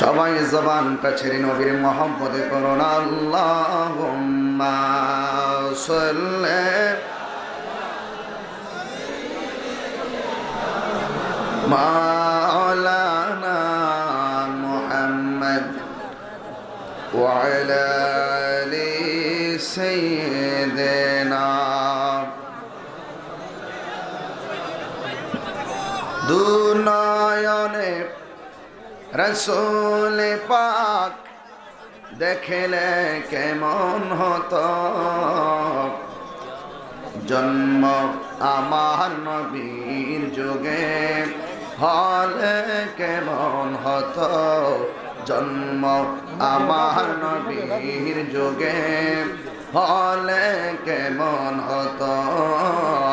সবাই জবানটা ছেড়ে নবীর মহব্বতে করুন আল্লাহুম্মা সাল্লি মাওলানা মুহাম্মদ ওয়া আলা আলি সাইয়্যিদিনা দুনয়নে রসূল পাক দেখলে কেমন হতো জন্ম আমার নবীর যুগে হলে কেমন হতো জন্ম আমার নবীর যুগে হলে কেমন হতো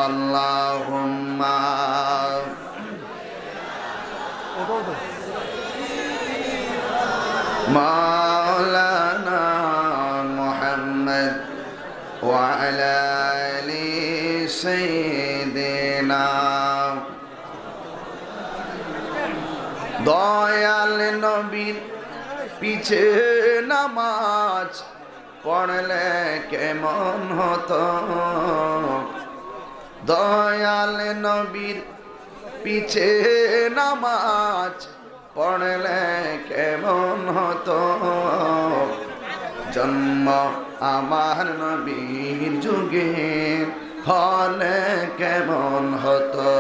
আল্লাহুম্মা মাওলানা মুহাম্মদ ওয়া আলা আলি সাইয়্যিদিনা দয়াল নবীর পিছে নামাজ পড়লে কেমন হতো দয়াল নবীর পিছে নামাজ পড়লে কেমন হতো জন্ম আমার নবীর যুগে হলে কেমন হতো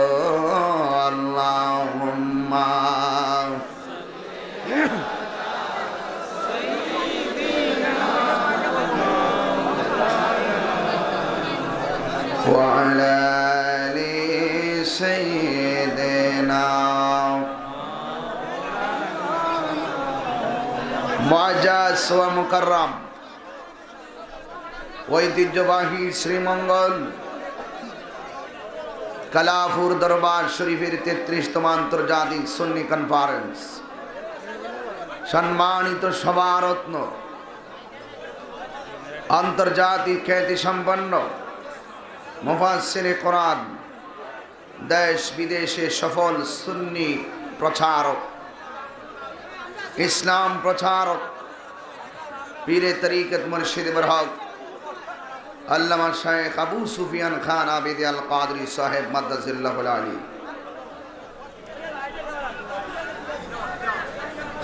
আল্লাহুম্মা ওয়া আলা আলি সাইয়্যিদিনা মুআজ্জাজ ওয়া মুকাররম ঐতিহ্যবাহী শ্রীমঙ্গল কালাপুর দরবার শরীফের 33তম আন্তর্জাতিক সুন্নি কনফারেন্স সম্মানিত সভারত্ন আন্তর্জাতিক খ্যাতি সম্পন্ন মুফাসসিরে কোরআন দেশ বিদেশে সফল সুন্নি প্রচারক ইসলাম প্রচারক পীরে তরিকত মুর্শিদ বরহক আল্লামা শাইখ আবু সুফিয়ান খান আবেদ আল কাদরি সাহেব মাদ্দাজিল্লাহুল আলী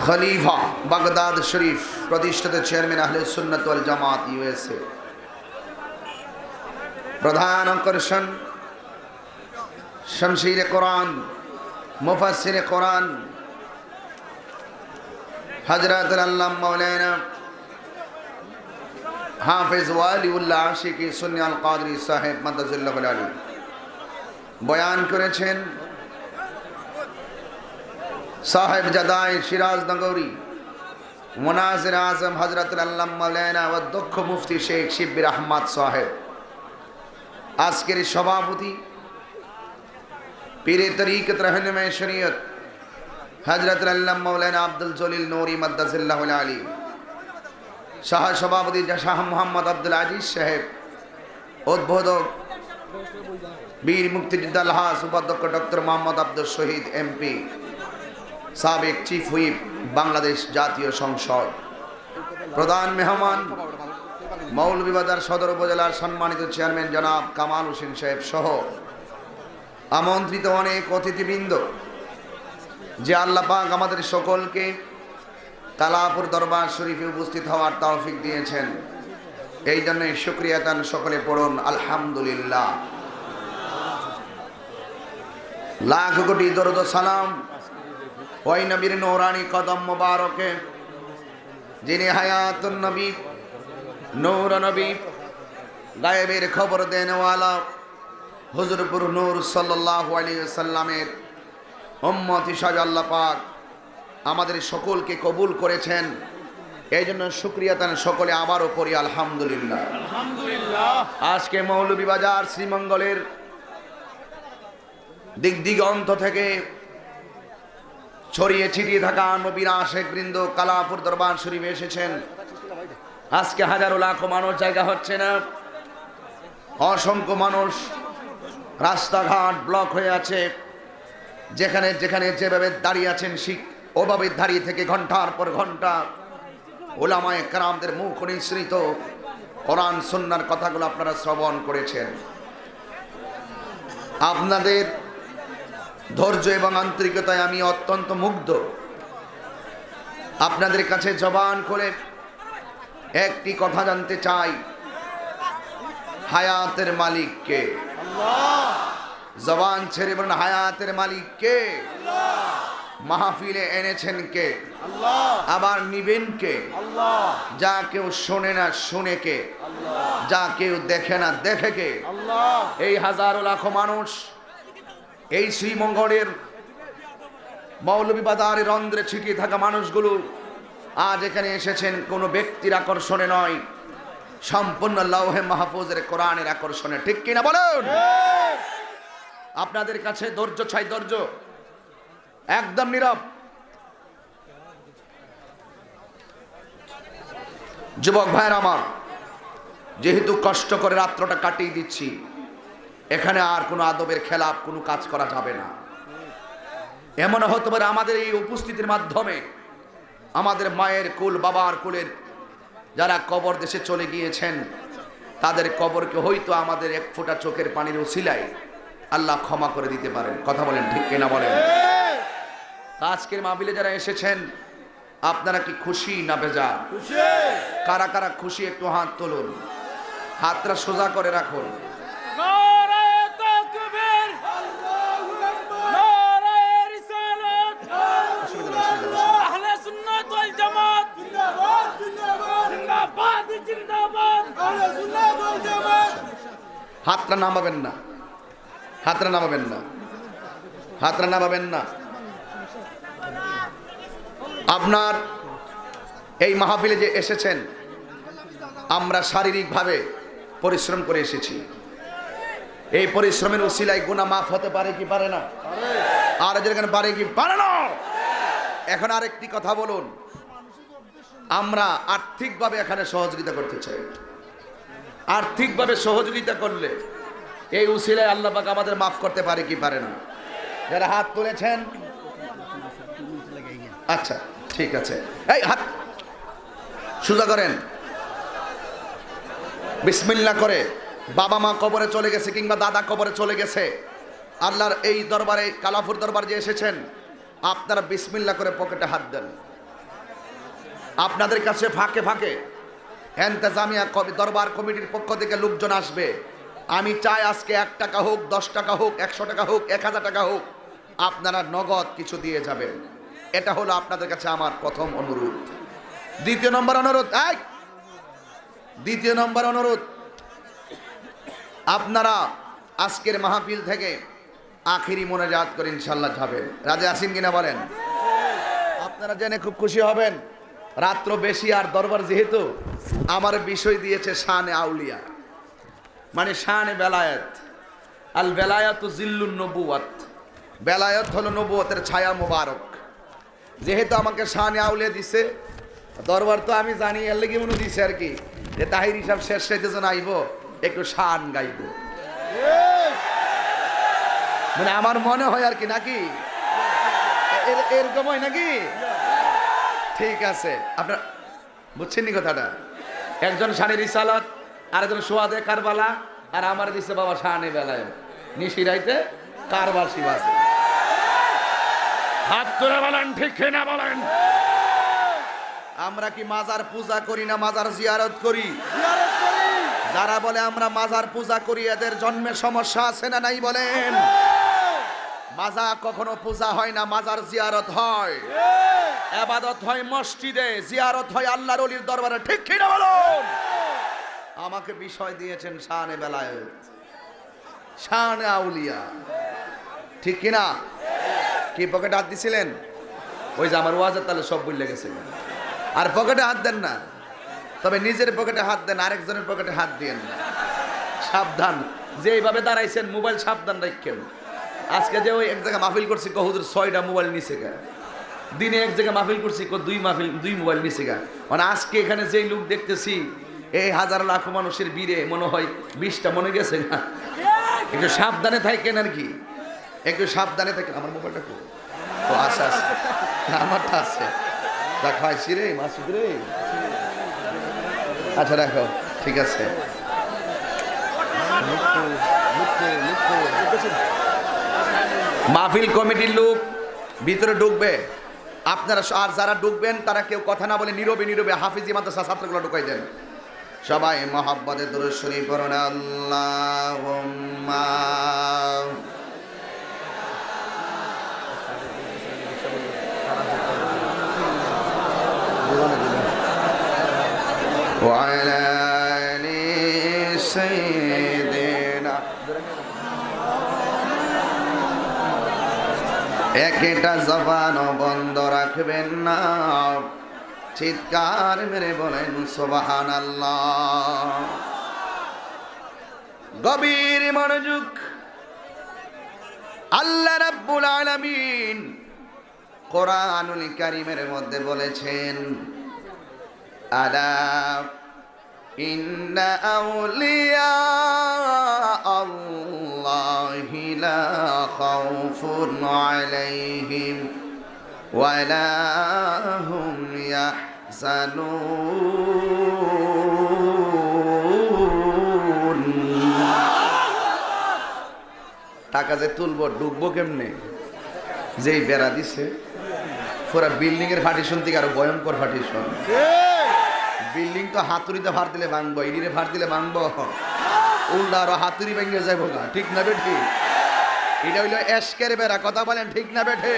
খলিফা বাগদাদ শরীফ প্রতিষ্ঠিত চেয়ারম্যান আহলে সুন্নাত ওয়াল জামাত ইউএসএ প্রধান আকর্ষণ শমশীরে কোরআন মুফাসসিরে কোরআন হযরত আল্লামা মাওলানা হাফেজ ওয়ালিউল্লাহ আশিকি সুন্নি আল কাদরি সাহেব মাদ্দাজিল্লাহুল আলী বয়ান করেছেন সাহেব জাদাই সিরাজ নগরী মুনাজির আজম হযরত আল্লামা মাওলানা অধ্যক্ষ মুফতি শেখ শিব্বির আহমদ সাহেব আজকের সভাপতি পীরে তরিকত রহনুমায়ে শরীয়ত হযরত আল্লামা মাওলানা আব্দুল জলিল নূরি মাদ্দাজিল্লাহুল আলী সহ সভাপতি শাহ মোহাম্মদ আব্দুল আজিজ সাহেব উদ্বোধক বীর মুক্তিযোদ্ধা আলহাজ উপাধ্যক্ষ ডক্টর মোহাম্মদ আব্দুল শহীদ এমপি সাবেক চিফ হুইপ বাংলাদেশ জাতীয় সংসদ প্রধান মেহমান মৌলভীবাজার সদর উপজেলার সম্মানিত চেয়ারম্যান জনাব কামাল হোসেন সাহেব সহ আমন্ত্রিত অনেক অতিথিবৃন্দ যে আল্লাহ পাক আমাদের সকলকে কালাপুর দরবার শরীফে উপস্থিত হওয়ার তৌফিক দিয়েছেন এই জন্যই শুকরিয়া তান সকলে পড়ুন আলহামদুলিল্লাহ লাখ কোটি দরুদ সালাম ওই নবীর নূরানি কদম মোবারকে যিনি হায়াতুন নবী নূর নবী গায়েবের খবর দেনওয়ালা হুজুরপুর নূর সাল্লাল্লাহু আলাইহি ওয়াসাল্লামের উম্মত হিসাবে আল্লাহ পাক আমাদের সকলকে কবুল করেছেন এই জন্য শুকরিয়া তান সকলে আবারও পড়ি আলহামদুলিল্লাহ আলহামদুলিল্লাহ আজকে মৌলভীবাজার শ্রীমঙ্গলের দিক দিগন্ত থেকে ছড়িয়ে ছিটিয়ে থাকা নবীর আশেক বৃন্দ কালাপুর দরবার শরীফে এসেছেন আজকে হাজারো লাখো মানুষ জায়গা হচ্ছে না অসংখ্য মানুষ, রাস্তাঘাট ব্লক হয়ে আছে, যেখানে যেখানে যেভাবে দাঁড়িয়ে আছেন ঠিক ওভাবে দাঁড়িয়ে থেকে ঘন্টার পর ঘন্টা ওলামায়ে কেরামদের মুখ নিঃসৃত কোরআন সুন্নাহর কথাগুলো আপনারা শ্রবণ করেছেন। আপনাদের ধৈর্য এবং আন্তরিকতায় আমি অত্যন্ত মুগ্ধ। আপনাদের কাছে জবান খুলে একটি কথা জানতে চাই, হায়াতের মালিক কে? আল্লাহ। জবান ছেড়ে বলেন, হায়াতের মালিক কে? আল্লাহ। মাহফিলে এনেছেন কে? আল্লাহ। আবার নিবেন কে? আল্লাহ। যা কেউ শোনে না শুনে কে? আল্লাহ। যা কেউ দেখে না দেখে কে? আল্লাহ। এই হাজারো লাখো মানুষ এই শ্রীমঙ্গলের মৌলভীবাজারের রন্ধ্রে ছিটিয়ে থাকা মানুষগুলো আজ এখানে এসেছেন কোনো ব্যক্তির আকর্ষণে নয়, সম্পূর্ণ লাওহে মাহফুজের কোরআনের আকর্ষণে। ঠিক কিনা বলুন? আপনাদের কাছে ধৈর্য চাই, ধৈর্য, একদম নীরব। যুবক ভাইয়ের আমার, যেহেতু কষ্ট করে রাত্রটা কাটিয়ে দিচ্ছি, এখানে আর কোনো আদবের খেলাপ কোনো কাজ করা যাবে না। এমন হতে পারে আমাদের এই উপস্থিতির মাধ্যমে আমাদের মায়ের কুল, বাবার কুলের যারা কবর দেশে চলে গিয়েছেন, তাদের কবরকে হয়তো আমাদের এক ফোঁটা চোখের পানির উসিলায় আল্লাহ ক্ষমা করে দিতে পারেন। কথা বলেন, ঠিক কিনা বলেন? আজকের মাহফিলে যারা এসেছেন, আপনারা কি খুশি না বেজার? কারা কারা খুশি একটু হাত তুলুন, হাতটা সোজা করে রাখুন। হাতটা নামাবেন না, হাতটা নামাবেন না, হাতটা নামাবেন না। আপনার এই মাহফিলে যে এসেছেন, আমরা শারীরিকভাবে পরিশ্রম করে এসেছি। এই পরিশ্রমের উসিলায় গুনাহ মাফ হতে পারে কি পারে না? আর যেখানে পারে কি পারে না? এখন আরেকটি কথা বলুন, আমরা আর্থিকভাবে এখানে সহযোগিতা করতে চাই। আর্থিকভাবে সহযোগিতা করলে এই উসিলায় আল্লাহ পাক আমাদের মাফ করতে পারে কি পারে না? যারা হাত তুলেছেন, আচ্ছা ঠিক আছে, এই হাত সোজা করেন। বিসমিল্লাহ করে বাবা মা কবরে চলে গেছে কিংবা দাদা কবরে চলে গেছে, আল্লাহর এই দরবারে, কালাফুর দরবার যে এসেছেন, আপনারা বিসমিল্লাহ করে পকেটে হাত দেন। আপনাদের কাছে ফাঁকে ফাঁকে এন্তেজামিয়া দরবার কমিটির পক্ষ থেকে লোকজন আসবে। আমি চাই আজকে 1 টাকা হোক, 10 টাকা হোক, 100 টাকা হোক, 1000 টাকা হোক, আপনারা নগদ কিছু দিয়ে যাবেন। এটা হলো আপনাদের কাছে আমার প্রথম অনুরোধ। দ্বিতীয় নম্বর অনুরোধ, দ্বিতীয় নম্বর অনুরোধ, আপনারা আজকের মাহফিল থেকে আখিরি মোনাজাত করে ইনশাল্লাহ যাবেন। রাজি আছেন কিনা বলেন? আপনারা জেনে খুব খুশি হবেন, রাত্র বেশি আর দরবার যেহেতু আমার বিষয় দিয়েছে শানে আউলিয়া, মানে শানে বেলায়েত। আল বেলায়াতু জিল্লুন নবুওয়াত, বেলায়েত হলো নবুয়তের ছায়া মোবারক। যেহেতু আমাকে শানে আউলিয়া দিছে, দরবার তো আমি জানি, এর লেগে মনে দিছে আর কি, যে তাহির হিসাব শেষ সাইতে যেন আইব, একটু শান গাইব, মানে আমার মনে হয় আর কি, নাকি এরকম হয় নাকি? ঠিক আছে, আপনার বুঝছেন নি কথাটা? একজন শানে রিসালাত, আরেকজন সোয়াদে কারবালা, আর আমার দিচ্ছে বাবা শানে বেলায় নিশিরাইতে কারবার শিবাস। হাত তুলে বলেন, ঠিক না বলেন? আমরা কি মাজার পূজা করি না মাজার জিয়ারত করি? যারা বলে আমরা মাজার পূজা করি, এদের জন্মে সমস্যা আছে না নাই বলেন? মাজার কখনো পূজা হয় না, মাজার জিয়ারত হয়। ইবাদত হয় মসজিদে, জিয়ারত হয় আল্লাহর ওলির দরবারে। ঠিক কি না বলুন? আমাকে বিষয় দিয়েছেন শানে বেলায়েত, শানে আউলিয়া, ঠিক কি না? কি পকেটে হাত দিছিলেন? ওই যে আমার ওয়াজের তাহলে সব ভুলে গেছে। আর পকেটে হাত দেন না, তবে নিজের পকেটে হাত দেন, আরেকজনের পকেটে হাত দিয়েন না। সাবধান, যে এইভাবে দাঁড়াইছেন মোবাইল সাবধান রাখেন। আজকে যে ওই এক জায়গায় মাহফিল করছি, হুজুর 6টা মোবাইল নিছে গা। দিনে এক জায়গায় মাহফিল করছি, 2 মোবাইল নিছে গা। মানে আজকে এখানে যেই লোক দেখতেছি, এই হাজার লাখ মানুষের বীরে মনে হয় 20টা মনে গেছে না। একটু সাবধানে থাকেন আর কি, একটু সাবধানে থাকেন। আমার মোবাইলটা কো ও আচ্ছা আচ্ছা, আমারটা আছে, যা খাইছি রে মাসুদ রে। আচ্ছা রাখো, ঠিক আছে। মাহফিল কমিটির লোক ভিতরে ঢুকবে, আপনারা আর যারা ঢুকবেন তারা কেউ কথা না বলে নীরবে নীরবে হাফিজি মাদ্রাসা ছাত্রগুলো ঢুকাই দেন। সবাই মহব্বতে দুরূদ শরীফ পড়ুন। আল্লাহুম্মা ওয়া আলা আলি সাইয়্যিদিনা। একটা জবানও বন্ধ রাখবেন না, চিৎকার মেরে বলেন সুবহানাল্লাহ। গভীর মনোযোগ। আল্লাহ রাব্বুল আলামিন কোরআনুল কারীমের মধ্যে বলেছেন, আলা ইন্না আউলিয়া আল্লাহি লা খাউফুন আলাইহিম ওয়া লা হুম ইয়াহজানুন। টাকা যে তুলবো ডুববো কেমনে, যেই বেড়া দিছে পুরা বিল্ডিং এর ফাটিশন থেকে আরো ভয়ঙ্কর ফাটিশন। বিল্ডিং তো হাতুড়িতে ভার দিলে ভাঙবো, ইডিরে ভার দিলে ভাঙবো, উল্টা আরো হাতুড়ি ভেঙে যাবো না, ঠিক না বেঠি? এটা হইলো এশকের বেড়া, কথা বলেন ঠিক না বেঠে?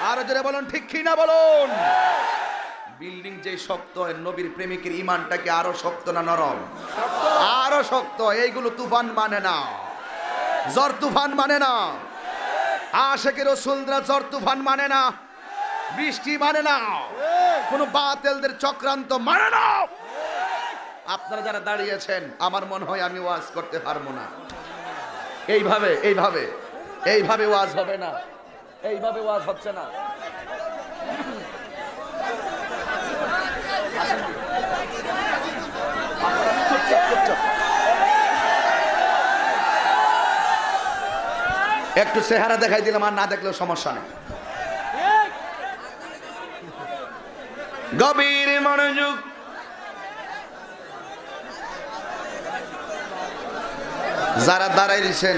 আরো জোরে বলুন ঠিক কি না বলুন। বিল্ডিং যে শক্ত, নবীর প্রেমিকের ইমানটাকে আরো শক্ত না নরম? আরো শক্ত। এইগুলো তুফান মানে না, ঝড় তুফান মানে না। আশিকের রাসূলরা ঝড় তুফান মানে না, বৃষ্টি মানে না, কোন বাতিলদের চক্রান্ত মানে না। আপনারা যারা দাঁড়িয়েছেন, আমার মনে হয় আমি ওয়াজ করতে পারবো না। এইভাবে এইভাবে এইভাবে ওয়াজ হবে না, এইভাবে ওয়াজ হচ্ছে না। একটু চেহারা দেখাই দিলাম, আর না দেখলেও সমস্যা নেই। গভীর মনোযোগ। যারা দাঁড়াইছেন,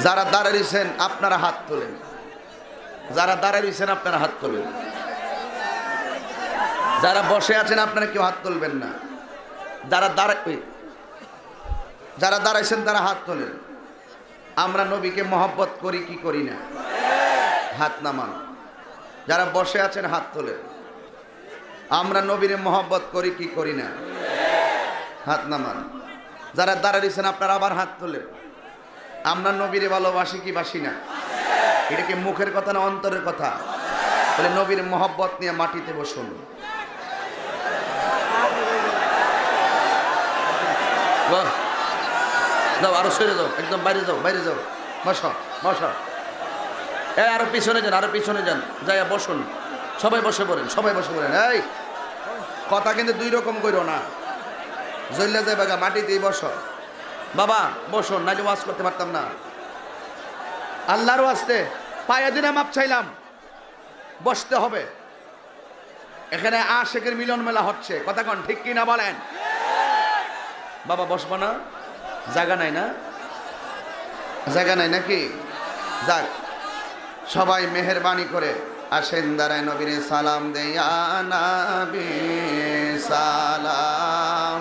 যারা দাঁড়াইছেন আপনারা হাত তোলেন, যারা দাঁড়াইছেন আপনারা হাত তোলেন। যারা বসে আছেন আপনারা কেউ হাত তুলবেন না। যারা দাঁড়াইছেন তারা হাত তোলেন। আমরা নবীকে মহব্বত করি কি করি না? হাত নামান। যারা বসে আছেন হাত তোলেন। আমরা নবীরে মহব্বত করি কি করি না? হাত নামান। যারা দাঁড়াইছেন আপনারা আবার হাত তোলেন। আমরা নবীরে ভালোবাসি কি বাসি না? এটা কি মুখের কথা না অন্তরের কথা? বলে নবীর মহব্বত নিয়ে মাটিতে বসুন। যাও, আরো সরে যাও, একদম বাইরে যাও, বাইরে যাও, বসো বসো। আরো পিছনে যান, আরো পিছনে যান, যাইয়া বসুন। সবাই বসে পড়েন, সবাই বসে পড়েন। এই কথা কিন্তু দুই রকম করো না, জল্লা যায় বাগা, মাটিতেই বসো। বাবা বসুন, নাইলে ওয়াজ করতে পারতাম না। আল্লাহর ওয়াস্তে পায়ে দিনে মাপ চাইলাম, বসতে হবে। এখানে আশিকের মিলন মেলা হচ্ছে, কথা কন ঠিক কি না বলেন? বাবা বসবো না, জায়গা নাই না? জায়গা নাই নাকি? যাক, সবাই মেহেরবানি করে আসেন, দাঁড়ায় নবীরে সালাম দেয়া। নবী সালাম।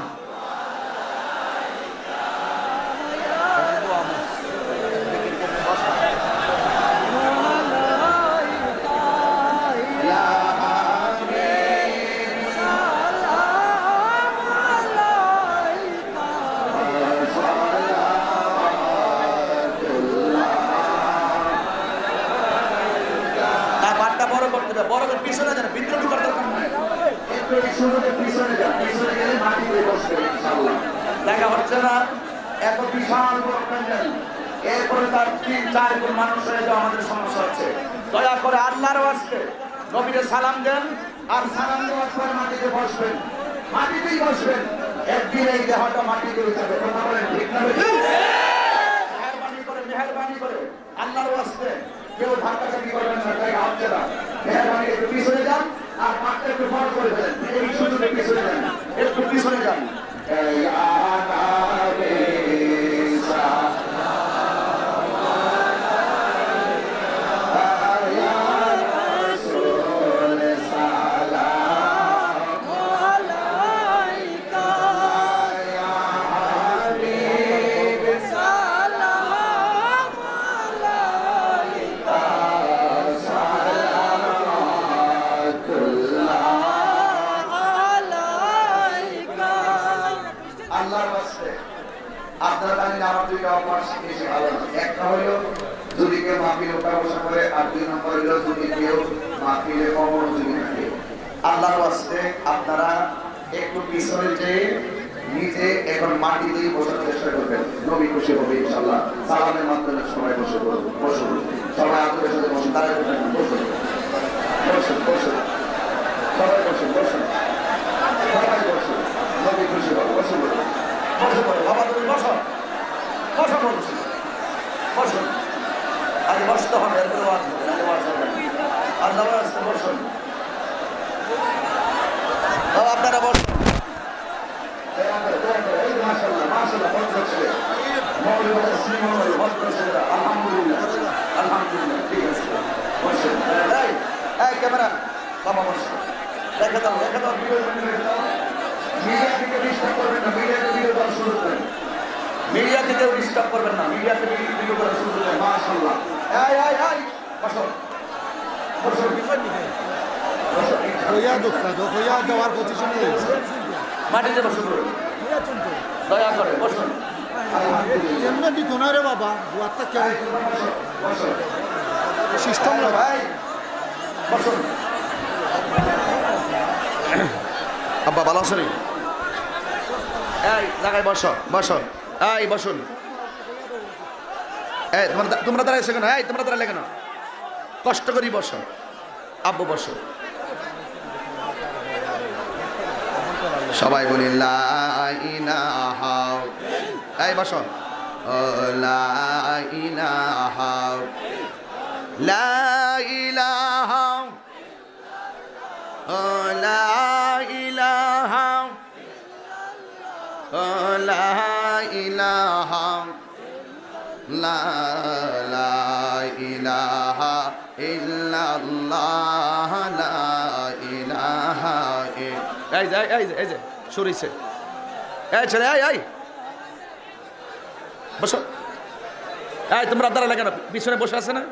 বড় করে পিছনে যান, ভিতরে ঢোকার দরকার নাই। একটু পিছনে যান, পিছনে গেলে মাটিতে বসবে ইনশাআল্লাহ। দেখা হচ্ছে না? এত বিশাল বড় প্যান্ডেল, এরপরে তার 3-4 গুণ মানুষ হয়ে যাওয়া আমাদের সমস্যা হচ্ছে। দয়া করে আল্লাহর ওয়াস্তে নবীকে সালাম দেন, আর সালাম দেওয়ার পর মাটিতে বসবেন। মাটিতেই বসবেন, একদিন এই দেহটা মাটিতে যাবে। কথা বলেন ঠিক না? মেহরবানি করে আল্লাহর ওয়াস্তে কেউ ধাক্কাধাক্কি করবেন না, তাই হাতে না। মেহরবানি একটু পিছনে যান আর মাঠটা একটু বড় করে ফেলেন। এই সুযোগে পিছনে যান, একটু পিছনে যান। আপনারা জানেন আমার দুইটা অভ্যাস বেশি ভালো না। একটা হলো যদি কেউ মাহফিলে ওঠা বসা করে, আর দুই নম্বর হলো যদি কেউ মাহফিলে অমনোযোগী থাকে। আল্লাহর ওয়াস্তে আপনারা একটু পিছনে যেয়ে নিজে এখন মাটিতেই বসার চেষ্টা করবেন, নবী খুশি হবে ইনশাআল্লাহ। সালামের মাধ্যমে সবাই বসে বসুন, সবাই আদরের সাথে বসুন, দাঁড়িয়ে বসুন, বসুন বসুন বসুন, সবাই বসুন বসুন, সবাই বসুন, নবী খুশি হবে। বসুন বসে পড়ে বাবা, তুমি বসো, বসো বলছি, বসুন। আগে বসতে হবে, এরপরে ওয়াজ হবে, আগে ওয়াজ হবে। আল্লাহ আসতে বসুন বাবা, আপনারা বসুন। মাশাআল্লাহ মাশাআল্লাহ, ভদ্র ছেলে, মওলানা তাসলিম হলো ভদ্র ছেলে। আলহামদুলিল্লাহ আলহামদুলিল্লাহ, ঠিক আছে বসুন। এই ক্যামেরা বাবা বসুন, রেখে দাও ভিডিও রেখে দাও। মিডিয়া থেকে ডিস্টার্ব করবেন না, মিডিয়াতে ভিডিও করা শুরু করেন। মিডিয়া থেকে ডিস্টার্ব করবেন না, মিডিয়া থেকে ভিডিও করা শুরু করেন। মাশাআল্লাহ, এই বসো বসো বসো। কইয়া দোস্ত তো কইয়া যাওয়ার পজিশনে মাটিতে বসুন, দয়া করে বসুন। এমনি দিত না রে বাবা, দুয়ারটা কেউ বসো সিস্টেম না ভাই, বসুন। আব্বা ভালো আছেন? এই জায়গায় বসো বসো, এই বসুন। এই তোমরা দাঁড়াইছো কেন? এই তোমরা দাঁড়ালে কেন? কষ্ট করি বসো। আব্বু বসো। সবাই বলি লা ইলাহা, এই বসো। লা ইলাহা লা ইলাহা লা ইলাহা লা ইলাহা লা ইলাহা ইল্লাল্লাহ লা ইলাহা। এই যে শুরুছে, এই ছেলে এই বসো। এই তোমরা দাঁড়ালে কেন? পিছনে বসে আছে না,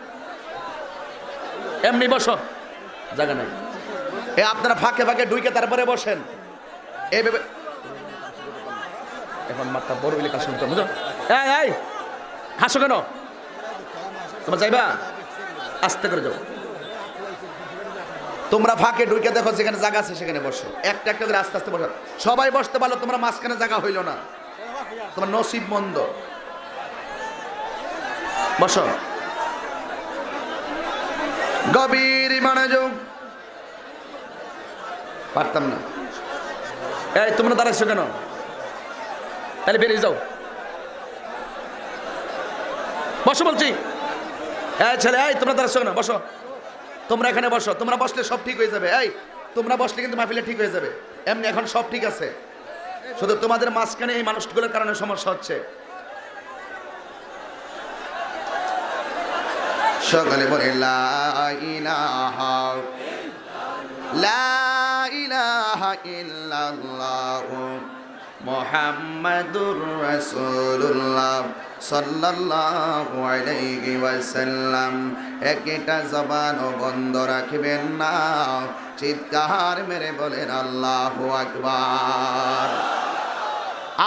এমনি বসো, জায়গা নাই। এ আপনারা ফাঁকে ফাঁকে ঢুকে তারপরে বসেন। এইভাবে এখন মাথা বড় হইলে কাজ শুনতে বুঝো। এই হাসো কেন? তোমরা যাইবা, আস্তে করে যাও। তোমরা ফাঁকে ঢুকে দেখো যেখানে জায়গা আছে সেখানে বসো, একটা একটা করে আস্তে আস্তে বসো। সবাই বসতে পারলো, তোমরা মাঝখানে জায়গা হইল না, তোমার নসিব মন্দ। বসো, গভীর মনোযোগ। পারতাম না। এই তোমরা দাঁড়াইছো কেন? তাহলে বেরিয়ে যাও, বসো বলছি। এই ছেলে, এই তোমরা দাঁড়াইছো কেন? বসো, তোমরা এখানে বসো। তোমরা বসলে সব ঠিক হয়ে যাবে। এই তোমরা বসলে কিন্তু মাহফিলে ঠিক হয়ে যাবে। এমনি এখন সব ঠিক আছে, শুধু তোমাদের মাঝখানে এই মানুষগুলোর কারণে সমস্যা হচ্ছে। সকলে বলে লা ইলাহা লা ইলাহা ইল্লাল্লাহু মুহাম্মাদুর রাসূলুল্লাহ সাল্লাল্লাহু আলাইহি ওয়াসাল্লাম। একটা জবানও বন্ধ রাখবেন না, চিৎকার মেরে বলেন আল্লাহু আকবার।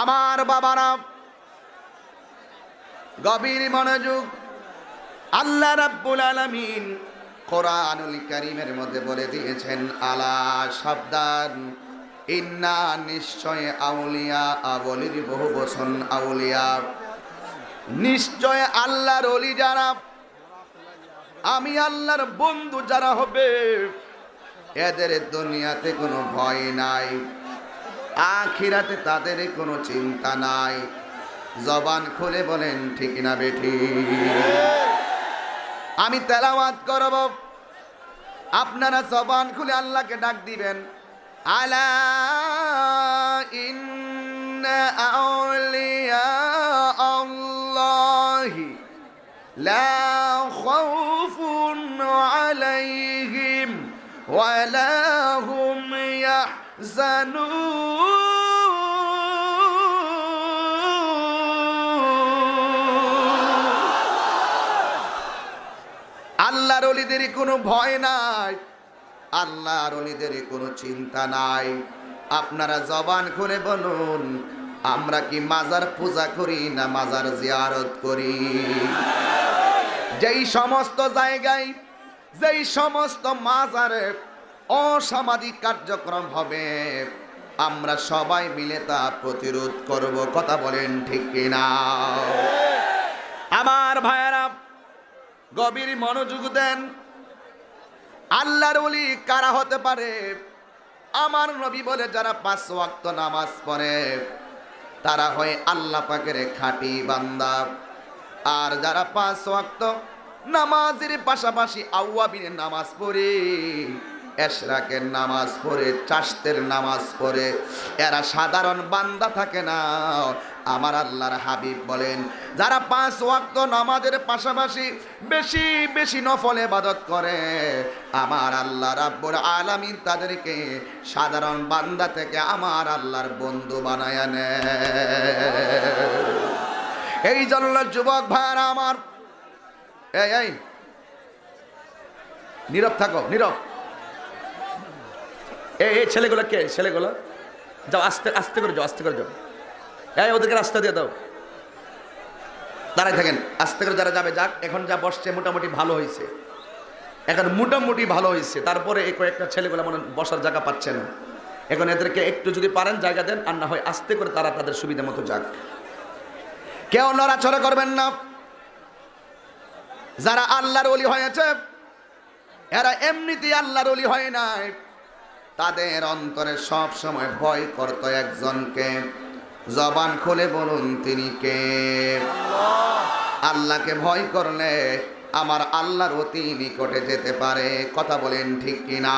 আমার বাবারা, গভীর মনোযোগ। আল্লাহ রাব্বুল আলামিন কোরআনুল কারীমের মধ্যে বলে দিয়েছেন, আলা সাবধান, ইন্না নিশ্চয় আউলিয়া, বলির বহু বচন আউলিয়া, নিশ্চয় আল্লাহর ওলি যারা, আমি আল্লাহর বন্ধু যারা হবে, এদের দুনিয়াতে কোনো ভয় নাই। আখিরাতে তাদের কোনো চিন্তা নাই। জবান খুলে বলেন ঠিক না বেঠি? আমি তেলাওয়াত করব, আপনারা জবান খুলে আল্লাহকে ডাক দিবেন। আলা ইন্না আউলিয়া আল্লাহি লা খাউফুন আলাইহিম ওয়া লা হুম ইয়াহজানুন। আল্লাহর ওলিদের কোনো ভয় নাই, আল্লাহর ওলিদের কোনো চিন্তা নাই। আপনারা জবান খুলে বলুন, আমরা কি মাজার পূজা করি না মাজার জিয়ারত করি? যেই সমস্ত জায়গায়, যেই সমস্ত মাজারে অসামাজিক কার্যক্রম হবে, আমরা সবাই মিলে তা প্রতিরোধ করব। কথা বলেন ঠিক কিনা? আমার ভাইয়েরা, গভীর মনোযোগ দেন। আল্লাহর ওলি কারা হতে পারে? আমার নবী বলে, যারা 5 ওয়াক্ত নামাজ পড়ে তারা হয় আল্লাহ পাকের খাঁটি বান্দা। আর যারা 5 ওয়াক্ত নামাজের পাশাপাশি আওয়াবিনের নামাজ পড়ে, এশরাকের নামাজ পড়ে, চাশতের নামাজ পড়ে, এরা সাধারণ বান্দা থাকে না। আমার আল্লাহর হাবিব বলেন, যারা 5 ওয়াক্ত নামাজের পাশাপাশি বেশি বেশি নফল ইবাদত করে, আমার আল্লাহ রাব্বুল আলামিন তাদেরকে সাধারণ বান্দা থেকে আমার আল্লাহর বন্ধু বানায় নেয়। এই জন্য যুবক ভাইরা আমার, এই নীরব থাকো, নীরব। এই ছেলেগুলো কে? ছেলেগুলো যাও, আস্তে আস্তে করে যাও, আস্তে করে যাও। এই ওদেরকে রাস্তা দিয়ে দাও, দাঁড়ায় থাকেন। আস্তে করে যারা যাবে যাক। এখন যা বসছে মোটামুটি ভালো হয়েছে, এখন মোটামুটি ভালো হয়েছে। তারপরে এই কয়েকটা ছেলেগুলো মনে বসার জায়গা পাচ্ছে না। এখন এদেরকে একটু যদি পারেন জায়গা দেন, আর না হয় আস্তে করে তারা তাদের সুবিধা মতো যাক। কেউ নড়াচড়া করবেন না। যারা আল্লাহর ওলি হয়েছে এরা এমনিতেই আল্লাহর ওলি হয় নাই, তাদের অন্তরে সব সময় ভয় করত একজনকে। জবান খুলে বলুন, তিনি কে? আল্লাহকে ভয় করলে আমার আল্লাহর অতি নিকটে যেতে পারে। কথা বলেন ঠিক কিনা?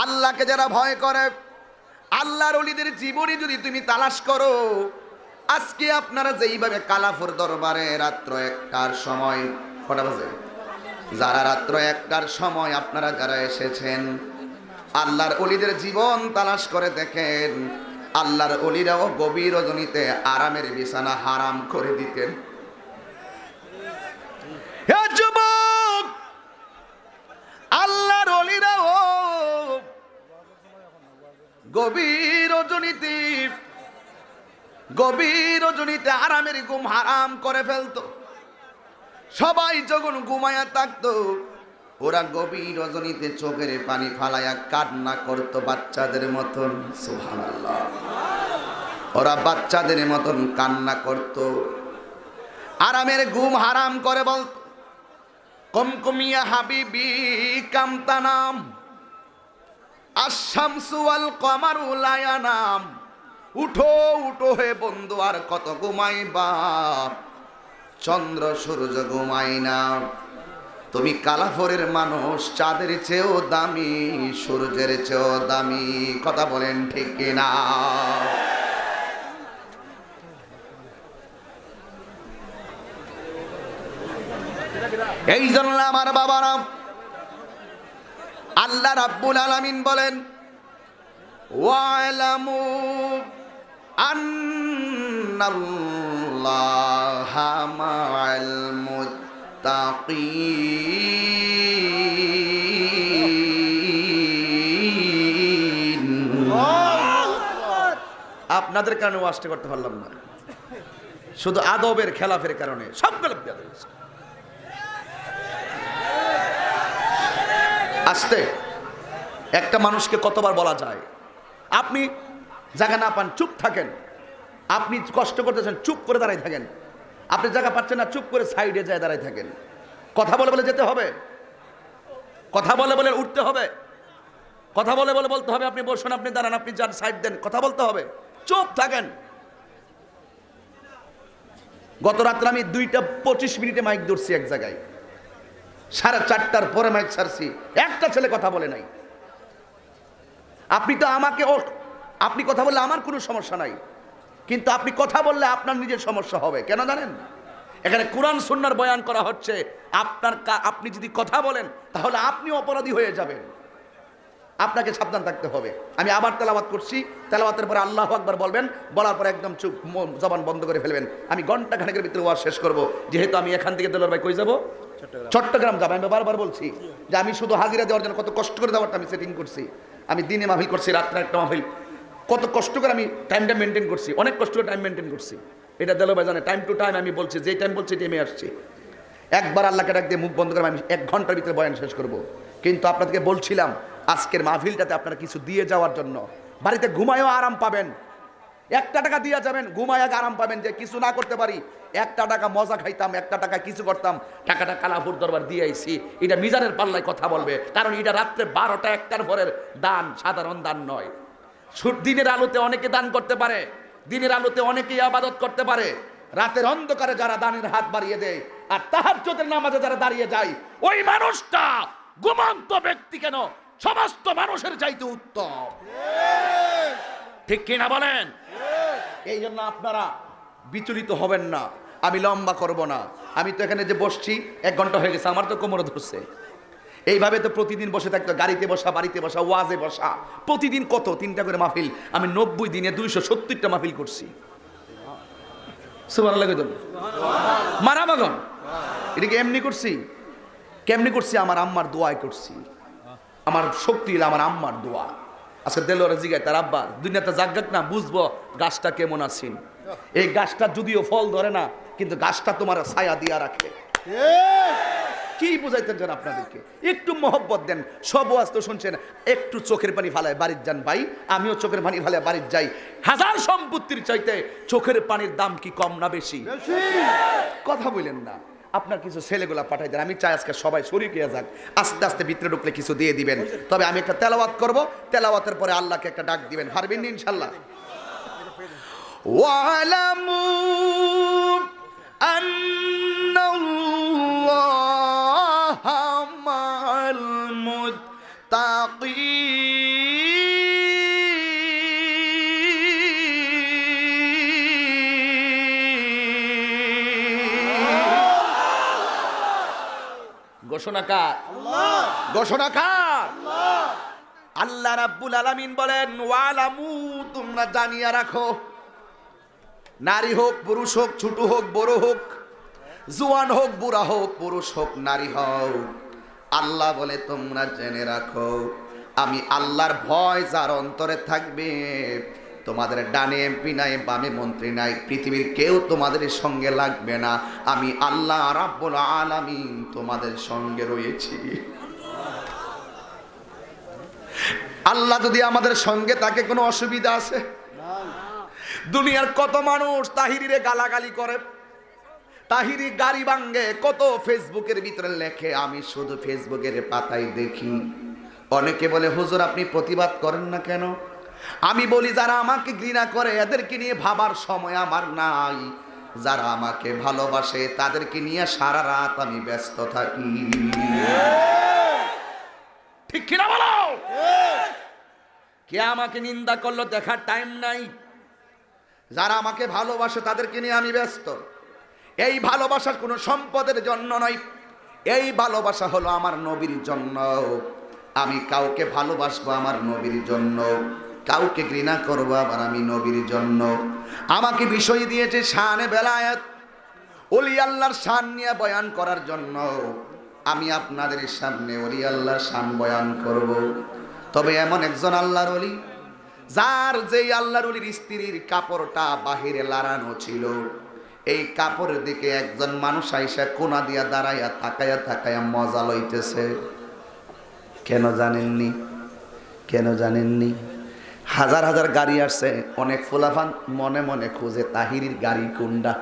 আল্লাহকে যারা ভয় করে, আল্লাহর ওলিদের জীবনী যদি তুমি তালাশ করো, আজকে আপনারা যেইভাবে কালাফুর দরবারে রাত্র 1টার সময়, কটা বাজে? যারা রাত্র 1টার সময় আপনারা যারা এসেছেন, আল্লাহর ওলিদের জীবন তালাশ করে দেখেন, আল্লাহর ওলিরাও গভীর রজনীতে আরামের বিছানা হারাম করে দিতেন। হে যুবক, আল্লাহর ওলিরাও গভীর রজনীতে আরামের ঘুম হারাম করে ফেলতো। সবাই যখন ঘুমায়া থাকতো, ওরা গভীর রজনীতে চোখের পানি ফালায়া কান্না করতো বাচ্চাদের মতন। সুবহানাল্লাহ, ওরা বাচ্চাদের মতন কান্না করতো। আরামের ঘুম হারাম করে বলতো, কমকমিয়া হাবিবি কামতানাম আশ-শামসু ওয়াল কমারু লা ইয়ানাম। উঠো উঠো হে বন্ধু, আর কত ঘুমাইবা, চন্দ্র সূর্য ঘুমাই না। তুমি কালাফরের মানুষ, চাঁদের চেয়েও দামি, সূর্যের চেয়েও দামি। কথা বলেন ঠিক কিনা? এই জন্য আমার বাবারা, আল্লাহ রাব্বুল আলামিন বলেন, ওয়ালামু আন্নাল্লাহা মাআল মুত্তাকিন। আপনাদের কারণে ওয়াজটা করতে পারলাম না, শুধু আদবের খেলাফের কারণে সবগুলো আস্তে। একটা মানুষকে কতবার বলা যায়? আপনি জায়গা না পান চুপ থাকেন, আপনি কষ্ট করতেছেন চুপ করে দাঁড়াই থাকেন, আপনি জায়গা পাচ্ছেন না চুপ করে সাইডে যায় দাঁড়াই থাকেন। কথা বলে বলে যেতে হবে, কথা বলে বলে উঠতে হবে। কথা বলে বলে বলতে হবে আপনি বসুন, আপনি দাঁড়ান, আপনি যান, সাইড দেন, কথা বলতে হবে, চুপ থাকেন। গত রাত্রে আমি 2:25 মাইক ধরছি এক জায়গায়, 4:30টার পরে মাইক ছাড়ছি, একটা ছেলে কথা বলে নাই। আপনি তো আমাকে আপনি কথা বললে আমার কোনো সমস্যা নাই, কিন্তু আপনি কথা বললে আপনার নিজের সমস্যা হবে। কেন জানেন? এখানে কোরআন সুন্নাহর বয়ান করা হচ্ছে। আপনি যদি কথা বলেন তাহলে আপনি অপরাধী হয়ে যাবেন, আপনাকে সাবধান থাকতে হবে। আমি আবার তেলাওয়াত করছি, তেলাওয়াতের পরে আল্লাহু আকবার বলবেন, বলার পরে একদম চুপ, জবান বন্ধ করে ফেলবেন। আমি ঘন্টা খানেকের ভিতরে ওয়াজ শেষ করব, যেহেতু আমি এখান থেকে দেলোয়ার ভাই কই যাব, চট্টগ্রাম যাব। আমি বারবার বলছি যে আমি শুধু হাজিরা দেওয়ার জন্য কত কষ্ট করে দেওয়ারটা আমি সেটিং করছি। আমি দিনে মাহফিল করছি, রাত্রে একটা মাহফিল, কত কষ্ট করে আমি টাইমটা মেনটেন করছি, অনেক কষ্ট করে টাইম মেনটেন করছি। এটা দেলো ভাই জানে, টাইম টু টাইম আমি বলছি, যে টাইম বলছি টাইমে আসছি। একবার আল্লাহকে ডাক দিয়ে মুখ বন্ধ করে আমি 1 ঘন্টার ভিতরে বয়ান শেষ করব। কিন্তু আপনাদেরকে বলছিলাম আজকের মাহফিলটাতে আপনারা কিছু দিয়ে যাওয়ার জন্য, বাড়িতে ঘুমায়ও আরাম পাবেন, 1 টাকা দিয়ে যাবেন, ঘুমায় আরাম পাবেন। যে কিছু না করতে পারি, 1 টাকা মজা খাইতাম, 1 টাকা কিছু করতাম, টাকাটা কালাফুর দরবার দিয়ে আইছি। এটা মিজানের পাল্লায় কথা বলবে, কারণ এটা রাত্রে 12টা 1টার পরের দান, সাধারণ দান নয়। দিনের আলোতে অনেকে দান করতে পারে, দিনের আলোতে অনেকে ইবাদত করতে পারে, রাতের অন্ধকারে যারা দানের হাত বাড়িয়ে দেয় আর তাহাজ্জুদের নামাজে যারা দাঁড়িয়ে যায়, ওই মানুষটা ঘুমন্ত ব্যক্তি কেন সমস্ত মানুষের চাইতে উত্তম। ঠিক কিনা বলেন? এই জন্য আপনারা বিচলিত হবেন না। আমি লম্বা করব না, আমি তো এখানে যে বসছি 1 ঘন্টা হয়ে গেছে, আমার তো কোমরে ধরছে। এইভাবে তো প্রতিদিন বসে থাকতো, গাড়িতে বসা, বাড়িতে বসা, ওয়াজে বসা, প্রতিদিন কত 3টা করে মাহফিল। আমি 90 দিনে 270টা মাহফিল করছি। সুবহানাল্লাহ কইতেন মারামাগন। এটাকে এমনি করছি, কেমনি করছি? আমার আম্মার দোয়াই করছি। আমার শক্তি হলো আমার আম্মার দোয়া। আজকে দেলোয়ারে জিগায় তার আব্বা, দুনিয়াতে জাগাক না, বুঝবো গাছটা কেমন আছেন। এই গাছটা যদিও ফল ধরে না, কিন্তু গাছটা তোমার ছায়া দিয়া রাখে। কি বুঝাইতেন যেন আপনাদেরকে? একটু মহব্বত দেন। সব ওয়াজ তো শুনছেন, একটু চোখের পানি ফালায় বাড়ির যান ভাই। আমিও চোখের পানি ফালায় বাড়ির যাই। হাজার সম্পত্তির চাইতে চোখের পানির দাম কি কম না বেশি? কথা বলেন না। আপনার কিছু ছেলেগুলা পাঠাই দেন, আমি চাই আজকে সবাই শরীর হয়ে যাক। আস্তে আস্তে ভিতরে ঢুকলে কিছু দিয়ে দিবেন। তবে আমি একটা তেলাওয়াত করব, তেলাওয়াতের পরে আল্লাহকে একটা ডাক দিবেন। পারবেন ইনশাআল্লাহ? ওয়ালামু আন্নাল্লাহা মা'আল মুত্তাকিন। ঘোষণাকার আল্লাহ, ঘোষণাকার আল্লাহ। আল্লাহ রাব্বুল আলামিন বলেন, ওয়ালামু, তোমরা জানিয়া রাখো, নারী হোক, পুরুষ হোক, ছোট হোক, বড় হোক, জওয়ান হোক, বুড়া হোক, পুরুষ হোক, নারী হোক, আল্লাহ বলে তোমরা জেনে রাখো, আমি আল্লাহর ভয় যার অন্তরে থাকবে, তোমাদের ডানে এমপি নাই, বামে মন্ত্রী নাই, পৃথিবীর কেউ তোমাদের সঙ্গে লাগবে না। আমি আল্লাহ রাব্বুল আলামিন তোমাদের সঙ্গে রয়েছি। আল্লাহ যদি আমাদের সঙ্গে থাকে, কোনো অসুবিধা আছে? দুনিয়ার কত মানুষ তাহিরিরে গালাগালি করে, তাহিরি গাড়ি ভাঙ্গে, কত ফেসবুকের ভিতরে লেখে, আমি শুধু ফেসবুকের পাতায় দেখি। অনেকে বলে, হুজুর আপনি প্রতিবাদ করেন না কেন? আমি বলি, যারা আমাকে ঘৃণা করে এদেরকে নিয়ে ভাবার সময় আমার নাই। যারা আমাকে ভালোবাসে তাদেরকে নিয়ে সারা রাত আমি ব্যস্ত থাকি। ঠিক কিনা বলো? কে আমাকে নিন্দা করলো দেখার টাইম নাই। যারা আমাকে ভালোবাসে তাদেরকে নিয়ে আমি ব্যস্ত। এই ভালোবাসা কোনো সম্পদের জন্য নয়, এই ভালোবাসা হলো আমার নবীর জন্য। আমি কাউকে ভালোবাসবো আমার নবীর জন্য, কাউকে ঘৃণা করবো আবার আমি নবীর জন্য। আমাকে বিষয় দিয়েছে শানে বেলায়েত, ওলি আল্লাহর শান নিয়ে বয়ান করার জন্য। আমি আপনাদের সামনে ওলি আল্লাহর শান বয়ান করব। তবে এমন একজন আল্লাহর ওলি, যার যেই আল্লাহর ওলির স্ত্রীর কাপড়টা বাহিরে লাড়ানো ছিল, এই কাপড়ের দিকে একজন মানুষ আইসা কোনা দিয়া দাঁড়াইয়া তাকাইয়া তাকাইয়া মজা লইতেছে। কেন জানেননি? কেন জানেননি? হাজার হাজার গাড়ি আসছে, অনেক ফুলাফান মনে মনে খুঁজে তাহিরির গাড়ি কোনটা।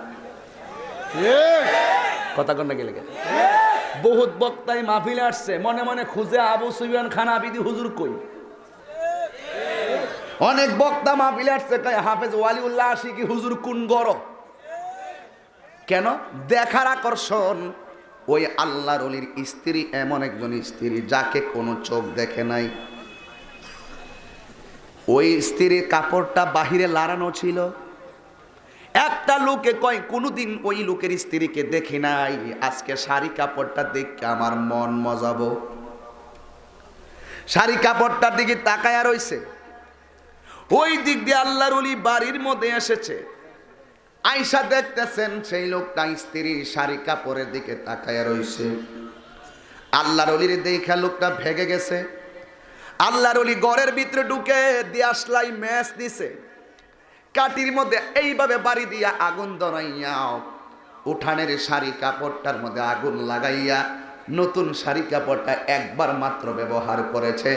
কথা কন্যা গেলে বহুত বক্তাই মাহফিলে আসছে, মনে মনে খুঁজে আবু সুফিয়ান খান আবিদি হুজুর কই। অনেক বক্তা মাহফিলে আসছে কয় হাফেজ ওয়ালিউল্লাহ আশিকি হুজুর কোন গড়, কেন? দেখার আকর্ষণ। ওই আল্লাহর ওলির স্ত্রী এমন একজন স্ত্রী যাকে কোনো চোখ দেখে নাই। ওই স্ত্রীর কাপড়টা বাহিরে লাড়ানো ছিল। একটা লোকে কয় কোনোদিন ওই লোকের স্ত্রীকে দেখি নাই, আজকে শাড়ি কাপড়টা দেখে আমার মন মজাবো। শাড়ি কাপড়টার দিকে তাকায়া রইছে। ওই দিক দিয়ে আল্লাহর ওলি বাড়ির মধ্যে এসেছে। আয়েশা দেখতেছেন সেই লোকটা স্ত্রীর শাড়ি কাপড়ের দিকে তাকায়া রইছে। আল্লাহর ওলির দেখা লোকটা ভেগে গেছে। আল্লাহর ওলি ঘরের ভিতরে ঢুকে দিয়াশলাই ম্যাচ দিছে, কাটির মধ্যে এইভাবে বাড়ি দিয়া আগুন ধরাইয়া উঠানের শাড়ি কাপড়টার মধ্যে আগুন লাগাইয়া নতুন শাড়ি কাপড়টা একবার মাত্র ব্যবহার করেছে।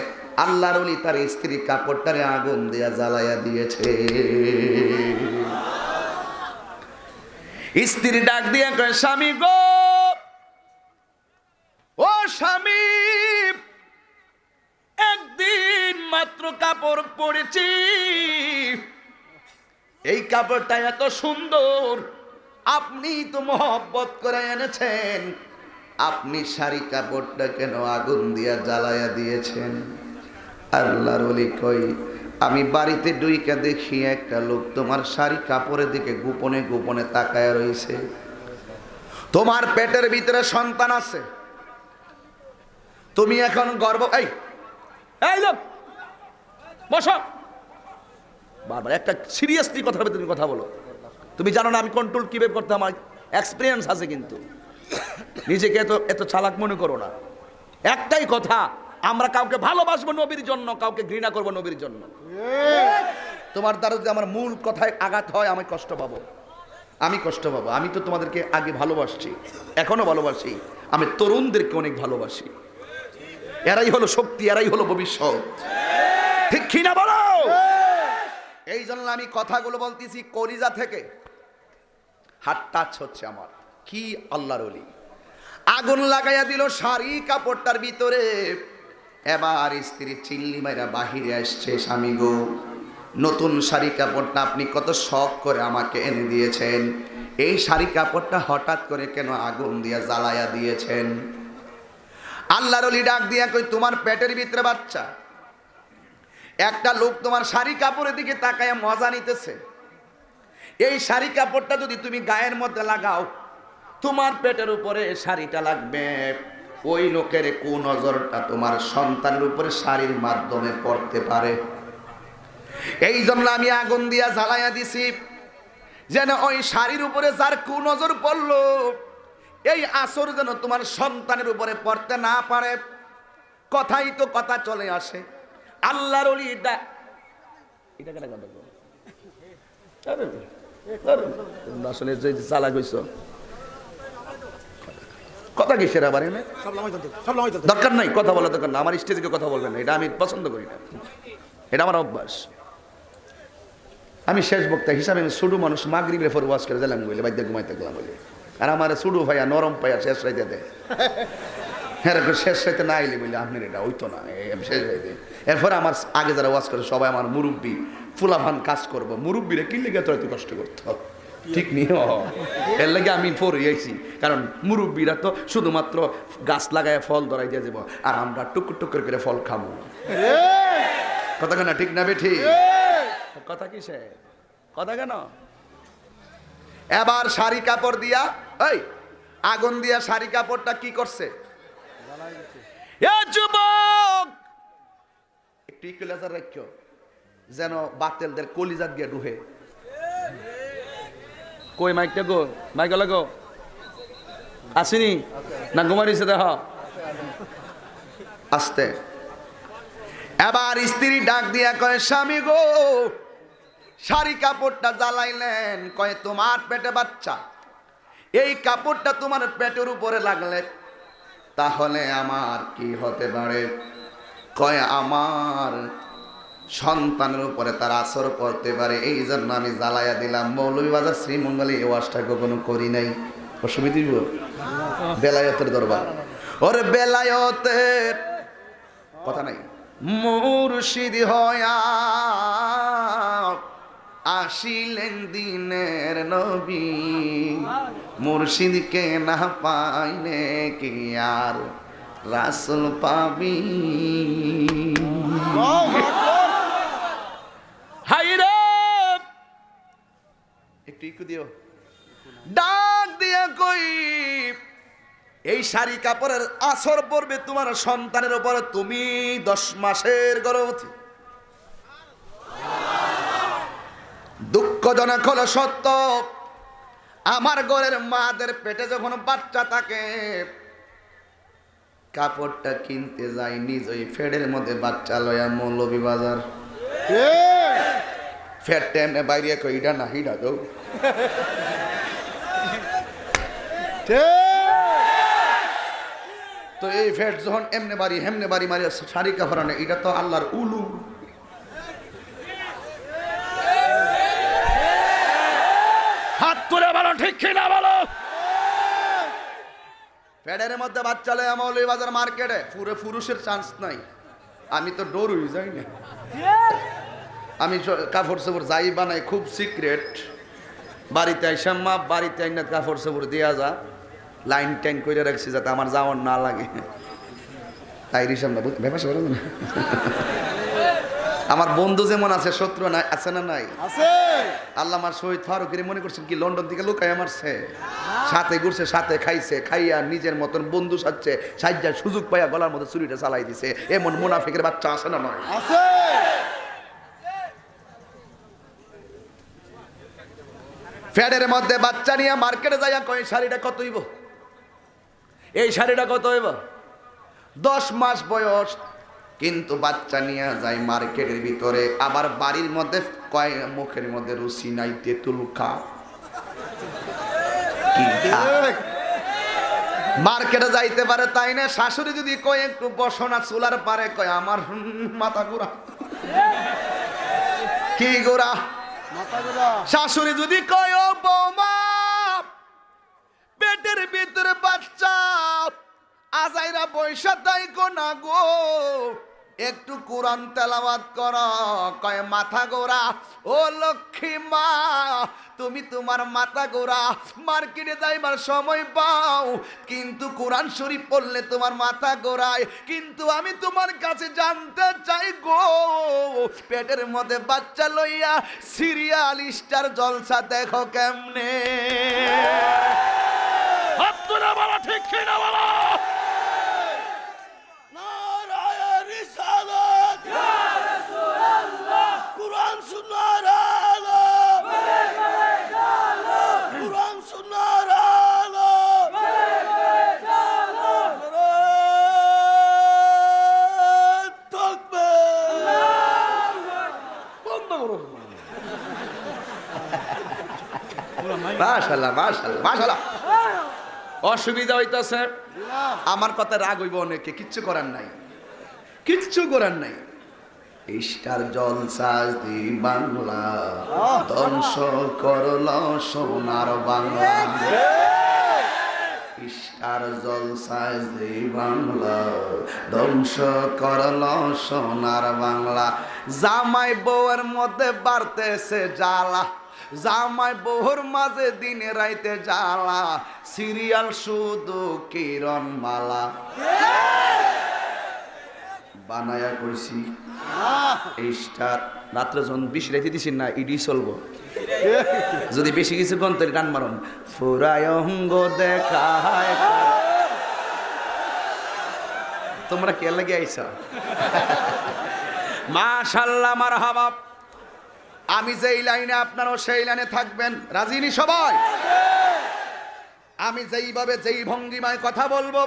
আল্লাহর ওলি তার স্ত্রী কাপড়টারে আগুন দিয়া জ্বালাইয়া দিয়েছে। স্ত্রী ডাক দিয়া কয়, স্বামী গো, ও স্বামী, একদিন মাত্র কাপড় পরেছি, এই কাপড়টা এত সুন্দর, আপনি তো মহব্বত করে এনেছেন, আপনি শাড়ি কাপড়টা কেন আগুন দিয়া জ্বালাইয়া দিয়েছেন? আল্লাহর ওলি কই, আমি বাড়িতে ডুইকা দেখি একটা লোক তোমার শাড়ি কাপড়ের দিকে গোপনে গোপনে তাকায় রইছে। তোমার পেটের ভিতরে সন্তান আছে, তুমি এখন গর্ব। এই লোক বসো, বারবার একটা সিরিয়াসলি কথা হবে, তুমি কথা বলো। তুমি জানো না আমি কন্ট্রোল কিভাবে করতে, আমার এক্সপিরিয়েন্স আছে, কিন্তু নিজেকে এত চালাক মনে করো না। একটাই কথা, আমরা কাউকে ভালোবাসবো নবীর জন্য, কাউকে ঘৃণা করবো নবীর জন্য। তোমার দ্বারা যদি আমার মূল কথায় আঘাত হয় আমি কষ্ট পাবো, আমি কষ্ট পাবো। আমি তো তোমাদেরকে আগে ভালোবাসছি, এখনো ভালোবাসি, আমি তরুণদেরকে অনেক ভালোবাসি। এরাই হলো শক্তি, এরাই হলো ভবিষ্যৎ, ঠিক কি না বলো? এই জন্য আমি কথাগুলো বলতেছি কলিজা থেকে, হাত টাচ হচ্ছে আমার। কি আল্লাহর ওলি আগুন লাগাইয়া দিল শাড়ি কাপড়টার ভিতরে। এবার স্ত্রী চিল্লি মাইরা বাহিরে আসছে, স্বামী গো, নতুন শাড়ি কাপড়টা আপনি কত শখ করে আমাকে এনে দিয়েছেন, এই শাড়ি কাপড়টা হঠাৎ করে কেন আগুন দিয়া জ্বালাইয়া দিয়েছেন? আল্লাহর ওলি ডাক দিয়া কই, তোমার পেটের ভিতরে বাচ্চা, একটা লোক তোমার শাড়ি কাপড়ের দিকে তাকায় মজা নিতেছে। এই শাড়ি কাপড়টা যদি তুমি গায়ের মধ্যে লাগাও, তোমার পেটের উপরে শাড়িটা লাগবে, ওই লোকের কুনজরটা তোমার সন্তানের উপরে শাড়ির মাধ্যমে পড়তে পারে। এই জন্য আমি আগুন দিয়া জ্বালাইয়া দিছি, যেন ওই শাড়ির উপরে যার কুনজর পড়লো, এই আসর যেন তোমার সন্তানের উপরে পড়তে না পারে। কথাই তো কথা চলে আসে। আল্লাহর ওলি এটা কেন আসলে যে চালাক হইছ, কথা কি সেরা বাড়ি না, দরকার নাই কথা বলা, দরকার না। আমার স্টেজে কথা বলবেন না, এটা আমি পছন্দ করি না, এটা আমার অভ্যাস। আমি শেষ বক্তা হিসাবে আমি ছোটো মানুষ মাগরিবের পর ওয়াজ করে দিলাম বলে বাইরে ঘুমাইতে গেলাম বলে, আর আমার ছোটো ভাইয়া নরম পাইয়া শেষ রাইতে দেয়। হ্যাঁ, শেষ রাইতে না আইলে বলে আপনার এটা হইতো না, শেষ রাইতে। এরপরে আমার আগে যারা ওয়াজ করে সবাই আমার মুরব্বী, ফুলাভান কাজ করবো, মুরব্বীরা কি লেগে তো কষ্ট করতো, ঠিক নি? এর লাগে আমি পড়িয়েছি, কারণ মুরব্বীরা তো শুধুমাত্র গাছ লাগায় ফল ধরাই দিয়ে যাব, আর আমরা টুকুর টুকুর করে ফল খাবো। কথা কেন ঠিক না বেঠি? কথা কি সে কথা কেন? এবার শাড়ি কাপড় দিয়া, এই আগুন দিয়া শাড়ি কাপড়টা কি করছে? যুবক একটু ইকুলাইজার রাখো, যেন বাতেলদের কলিজাত গিয়ে ডুহে। কই মাইকটা গো, মাইক লাগো, আসেনি না ঘুমারিছে? দেখ আস্তে। এবার স্ত্রী ডাক দিয়া কয়, স্বামী গো, শাড়ি কাপড়টা জ্বালাইলেন, কয় তোমার পেটে বাচ্চা, এই কাপড়টা তোমার পেটের উপরে লাগলে তাহলে আমার কি হতে পারে? কয় আমার সন্তানের উপরে তার আসর পড়তে পারে, এই জন্য আমি জ্বালাইয়া দিলাম। মৌলভীবাজার শ্রীমঙ্গলে এই ওয়াজটা কখনো করি নাই, অসুবিধা দিব? বেলায়েতের দরবার, ওরে বেলায়েতের কথা নাই, মুর্শিদ হয়া আসিলেন দিনের নবী, মুর্শিদকে না পাইলে কি আর রাসূল পাবি। হাইরে একটু ইকু দিও, ডাক দিয়া কই এই শাড়ি কাপড়ের আসর পড়বে তোমার সন্তানের উপর, তুমি 10 মাসের গর্ভবতী। দুঃখজনক হলো সত্য, আমার ঘরের মাদের পেটে যখন বাচ্চা থাকে কাপড়টা কিনতে যাই নিজেই ফেডের মধ্যে বাচ্চা লয়া মৌলভী বাজার, ফেড টেমনে বাইরে কই ইডা না হিডা গো, তো এই ফেড যখন এমনে বাড়ি হেমনে বাড়ি মারি শাড়ি কাপড় আনে, এটা তো আল্লাহর উলু। হাত তুলে বলো ঠিক কিনা বলো। ফেডের মধ্যে বাচ্চা লয় মৌলভী বাজার মার্কেটে, পুরো পুরুষের চান্স নাই। আমি তো ডরুই যাই না, আমি কাপড় চোপড় যাই বানাই খুব সিক্রেট। বাড়িতে আইসাম মা, বাড়িতে আইনা কাপড় চোপড় দিয়া যা, লাইন টাইন করে রাখছি যাতে আমার যাওয়ার না লাগে। তাই রিসাম না ব্যাপার বলো না। আমার বন্ধু যেমন আছে শত্রু নাই, আছে না নাই? আছে। আল্লামা শহীদ ফারুকের মনে করছেন কি লন্ডন থেকে লুকায় মারছে, সাথে ঘুরছে, সাথে খাইছে, খাইয়া নিজের মতন বন্ধু সাজছে, সাজ্জা সুযোগ পাইয়া গলার মধ্যে ছুরিটা চালাই দিছে। এমন মুনাফিকের বাচ্চা আছে না নয়? আছে। ফ্যাডের মধ্যে বাচ্চা নিয়ে মার্কেটে যাইয়া কয় শাড়িটা কত হইব, এই শাড়িটা কত হইব, 10 মাস বয়স, কিন্তু বাচ্চা নিয়ে যায় মার্কেটের ভিতরে, আবার বাড়ির মধ্যে কয় মুখের মধ্যে রুচি নাই, তেঁতুল খা কি খা। মার্কেটে যাইতে পারে তাই না, শাশুড়ি যদি কয় একটু বসো না চুলার পারে, কয় আমার মাথা ঘোরা কি গোরা। শাশুড়ি যদি কয় ও বৌমা পেটের ভিতরে বাচ্চা আজাইরা পয়সা তাই না গো, একটু কোরআন তেলাওয়াত কর, কয় মাথা গোরা। ও লক্ষ্মী মা তুমি তোমার মাথা গোরা, মার্কেটে যাইবার সময় পাও, কিন্তু কোরআন শরীফ পড়লে তোমার মাথা গোরায়। কিন্তু আমি তোমার কাছে জানতে চাই গো, পেটের মধ্যে বাচ্চা লইয়া সিরিয়াল স্টার জলসা দেখো কেমনে? আপনারা বলা ঠিক কিনা বলা। মাশাআল্লাহ মাশাআল্লাহ মাশাআল্লাহ। অসুবিধা হইতাছে, আমার কথা রাগ হইব অনেকে, কিচ্ছু করার নাই, কিচ্ছু করার নাই। স্টার জলসা দি বাংলা ধ্বংস করল সোনার বাংলা, স্টার জলসা দি বাংলা ধ্বংস করল সোনার বাংলা। জামাই বউয়ের মধ্যে বাড়তেছে জ্বালা, জামাই বউর মাঝে দিনে রাইতে জ্বালা, সিরিয়াল শুধু কিরণ মালা। বানায়া কইছি স্টার রাত্রে যখন বেশি রাইতে দিছি না, ইডি চলবো, যদি বেশি কিছু গন্তর গান মারন ফুরায় অঙ্গ দেখায়। তোমরা কে লাগে আইছ? মাশাআল্লাহ মারহাবা। আমি যেই লাইনে আপনারাও সেই লাইনে থাকবেন, রাজিনি সবাই? আমি যেইভাবে যেই ভঙ্গিমায় কথা বলবো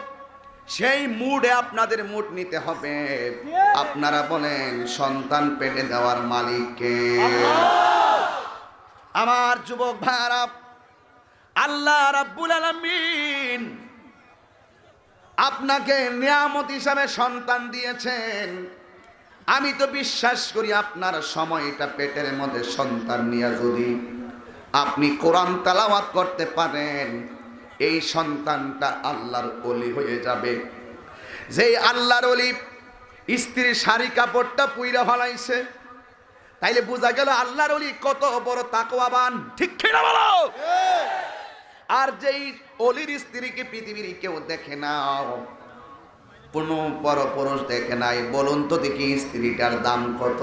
সেই মুডে আপনাদের মুড নিতে হবে। আপনারা বলেন সন্তান পেটে দেওয়ার মালিককে? আমার যুবক ভাইরা, আল্লাহ রাব্বুল আলামিন আপনাকে নিয়ামত হিসাবে সন্তান দিয়েছেন। আমি তো বিশ্বাস করি আপনার সময়টা পেটের মধ্যে সন্তান নিয়ে যদি আপনি কোরআন তেলাওয়াত করতে পারেন, এই সন্তানটা আল্লাহর ওলি হয়ে যাবে। যেই আল্লাহর ওলি স্ত্রীর শাড়ি কাপড়টা পুইরা ফেলাইছে। তাইলে বোঝা গেল আল্লাহর ওলি কত বড় তাকওয়াবান, ঠিক কিনা বলো? আর যেই অলির স্ত্রীকে পৃথিবীর কেউ দেখে না, কোনো পরপুরুষ দেখে নাই, বলুন তো দেখি স্ত্রীটার দাম কত?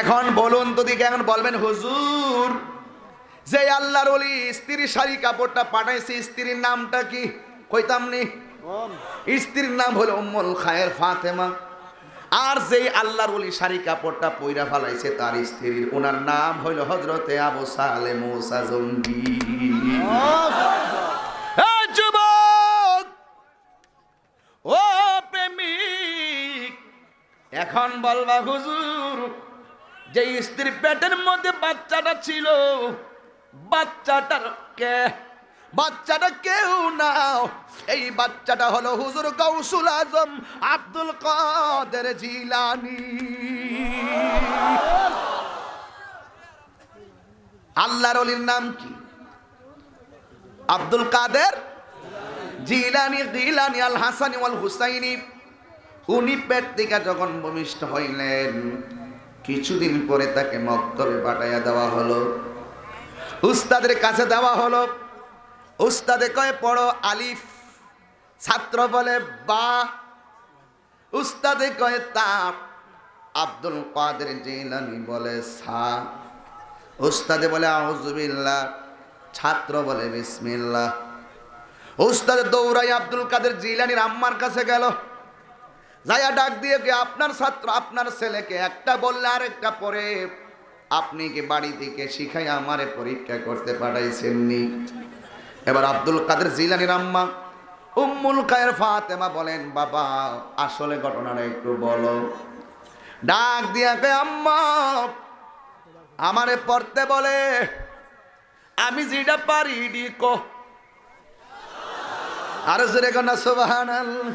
এখন বলুন তো দেখি, এখন বলবেন হুজুর যে আল্লাহর ওলি স্ত্রীর শাড়ি কাপড়টা পাঠাইছে, স্ত্রীর নামটা কি? কইতাম নি, স্ত্রীর নাম হলো উম্মুল খায়ের ফাতেমা। আর যেই আল্লাহর ওলি শাড়ি কাপড়টা পইরা ফেলাইছে তার স্ত্রীর, ওনার নাম হইল হযরতে আবু সালে মুসা জঙ্গি। যুবক ও প্রেমিক, এখন বলবা হুজুর যে স্ত্রীর পেটের মধ্যে বাচ্চাটা ছিল, বাচ্চাটার কে? বাচ্চাটা কেউ না, এই বাচ্চাটা হলো হুজুর গাউসুল আজম আব্দুল কাদের জিলানী। আল্লাহর ওলির নাম কি? আব্দুল কাদের জিলানী, জিলানী আল হাসানি ওয়াল হুসাইনি। উনি পেট থেকে যখন ভূমিষ্ঠ হইলেন, কিছুদিন পরে তাকে মক্তবে পাঠাইয়া দেওয়া হলো, উস্তাদের কাছে দেওয়া হলো। উস্তাদে কয় পড়ো আলিফ, ছাত্র বলে বা, উস্তাদে কয় তা, আব্দুল কাদের জিলানী বলে সা, উস্তাদে বলে আউযু বিল্লাহ, ছাত্র বলে বিসমিল্লাহ। উস্তাদে দৌড়াই আব্দুল কাদের জিলানীর আম্মার কাছে গেল, যাইয়া ডাক দিয়ে কে আপনার ছাত্র, আপনার ছেলেকে একটা বললে আরেকটা পরে, আপনি কি বাড়ি থেকে শিখাই আমারে পরীক্ষা করতে পাঠাইছেননি? এবার আব্দুল কাদের জিলানীর আম্মা উম্মুল খায়ের ফাতেমা বলেন, বাবা আসলে ঘটনাটা একটু বলো। ডাক দিয়া কে আম্মা আমারে পড়তে বলে, আমি যেটা পারি ডিকো, আর জোরে কোন সুবহানাল্লাহ,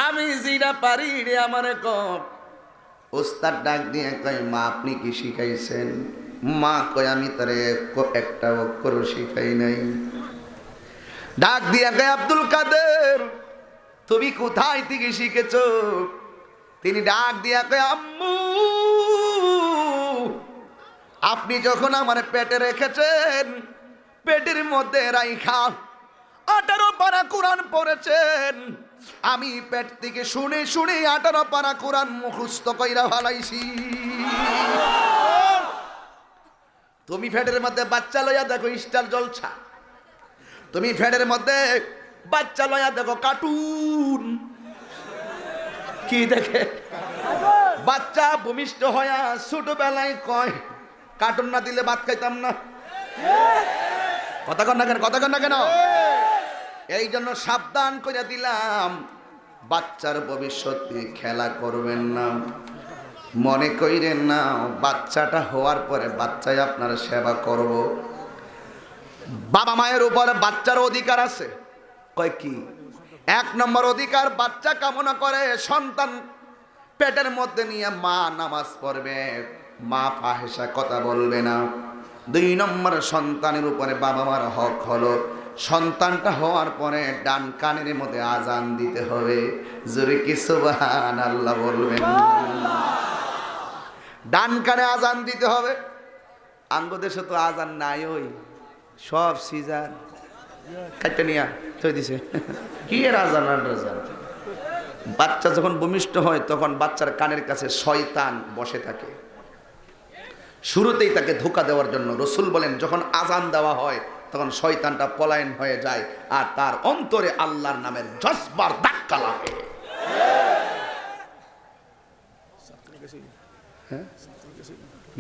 আমি যেটা পারি রে আমারে কর। ওস্তাদ ডাক দিয়ে কয় মা আপনি কি শিখাইছেন? মা কয় আমি তারে একটা অক্ষর শিখাই নাই। ডাক দিয়া কয় আব্দুল কাদের তুমি কোথায় থেকে শিখেছো? তিনি ডাক দিয়া কয় আম্মু আপনি যখন আমার পেটে রেখেছেন, পেটের মধ্যে রাইখা 18 পারা কোরআন পড়েছেন, আমি পেট থেকে শুনে শুনে 18 পারা কোরআন মুখস্থ কইরা ফেলাইছি। তুমি পেটের মধ্যে বাচ্চা লইয়া দেখো স্টার জলছা, তুমি পেটের মধ্যে বাচ্চা লইয়া দেখো কার্টুন। কি দেখে? বাচ্চা ভূমিষ্ঠ হইয়া ছোটবেলায় কয় কার্টুন না দিলে ভাত খাইতাম না। কথা কন না কেন? কথা কন না কেন? এই জন্য সাবধান করে দিলাম, বাচ্চার ভবিষ্যৎ নিয়ে খেলা করবেন না। মনে কইরেন না বাচ্চাটা হওয়ার পরে বাচ্চাই আপনার সেবা করব। বাবা মায়ের উপর বাচ্চার অধিকার আছে। কয় কি? 1 নম্বর অধিকার, বাচ্চা কামনা করে সন্তান পেটের মধ্যে নিয়ে মা নামাজ পড়বে, মা ফাহেসা কথা বলবে না। 2 নম্বর সন্তানের উপরে বাবা মার হক হলো সন্তানটা হওয়ার পরে ডান কানের মধ্যে আজান দিতে হবে। জোরে কি সুবহানাল্লাহ বলবেন? ডান কানে আজান দিতে হবে। আঙ্গ দেশে তো আজান নাই, ওই সব সিজার কাটতে নিয়া থই দিছে। কি এর আজান আর আজান? বাচ্চা যখন ভূমিষ্ঠ হয় তখন বাচ্চার কানের কাছে শয়তান বসে থাকে। শুরুতেই তাকে ধোঁকা দেওয়ার জন্য রসুল বলেন যখন আজান দেওয়া হয় তখন শয়তানটা পলায়ন হয়ে যায় আর তার অন্তরে আল্লাহর নামের জজবার ধাক্কা লাগে।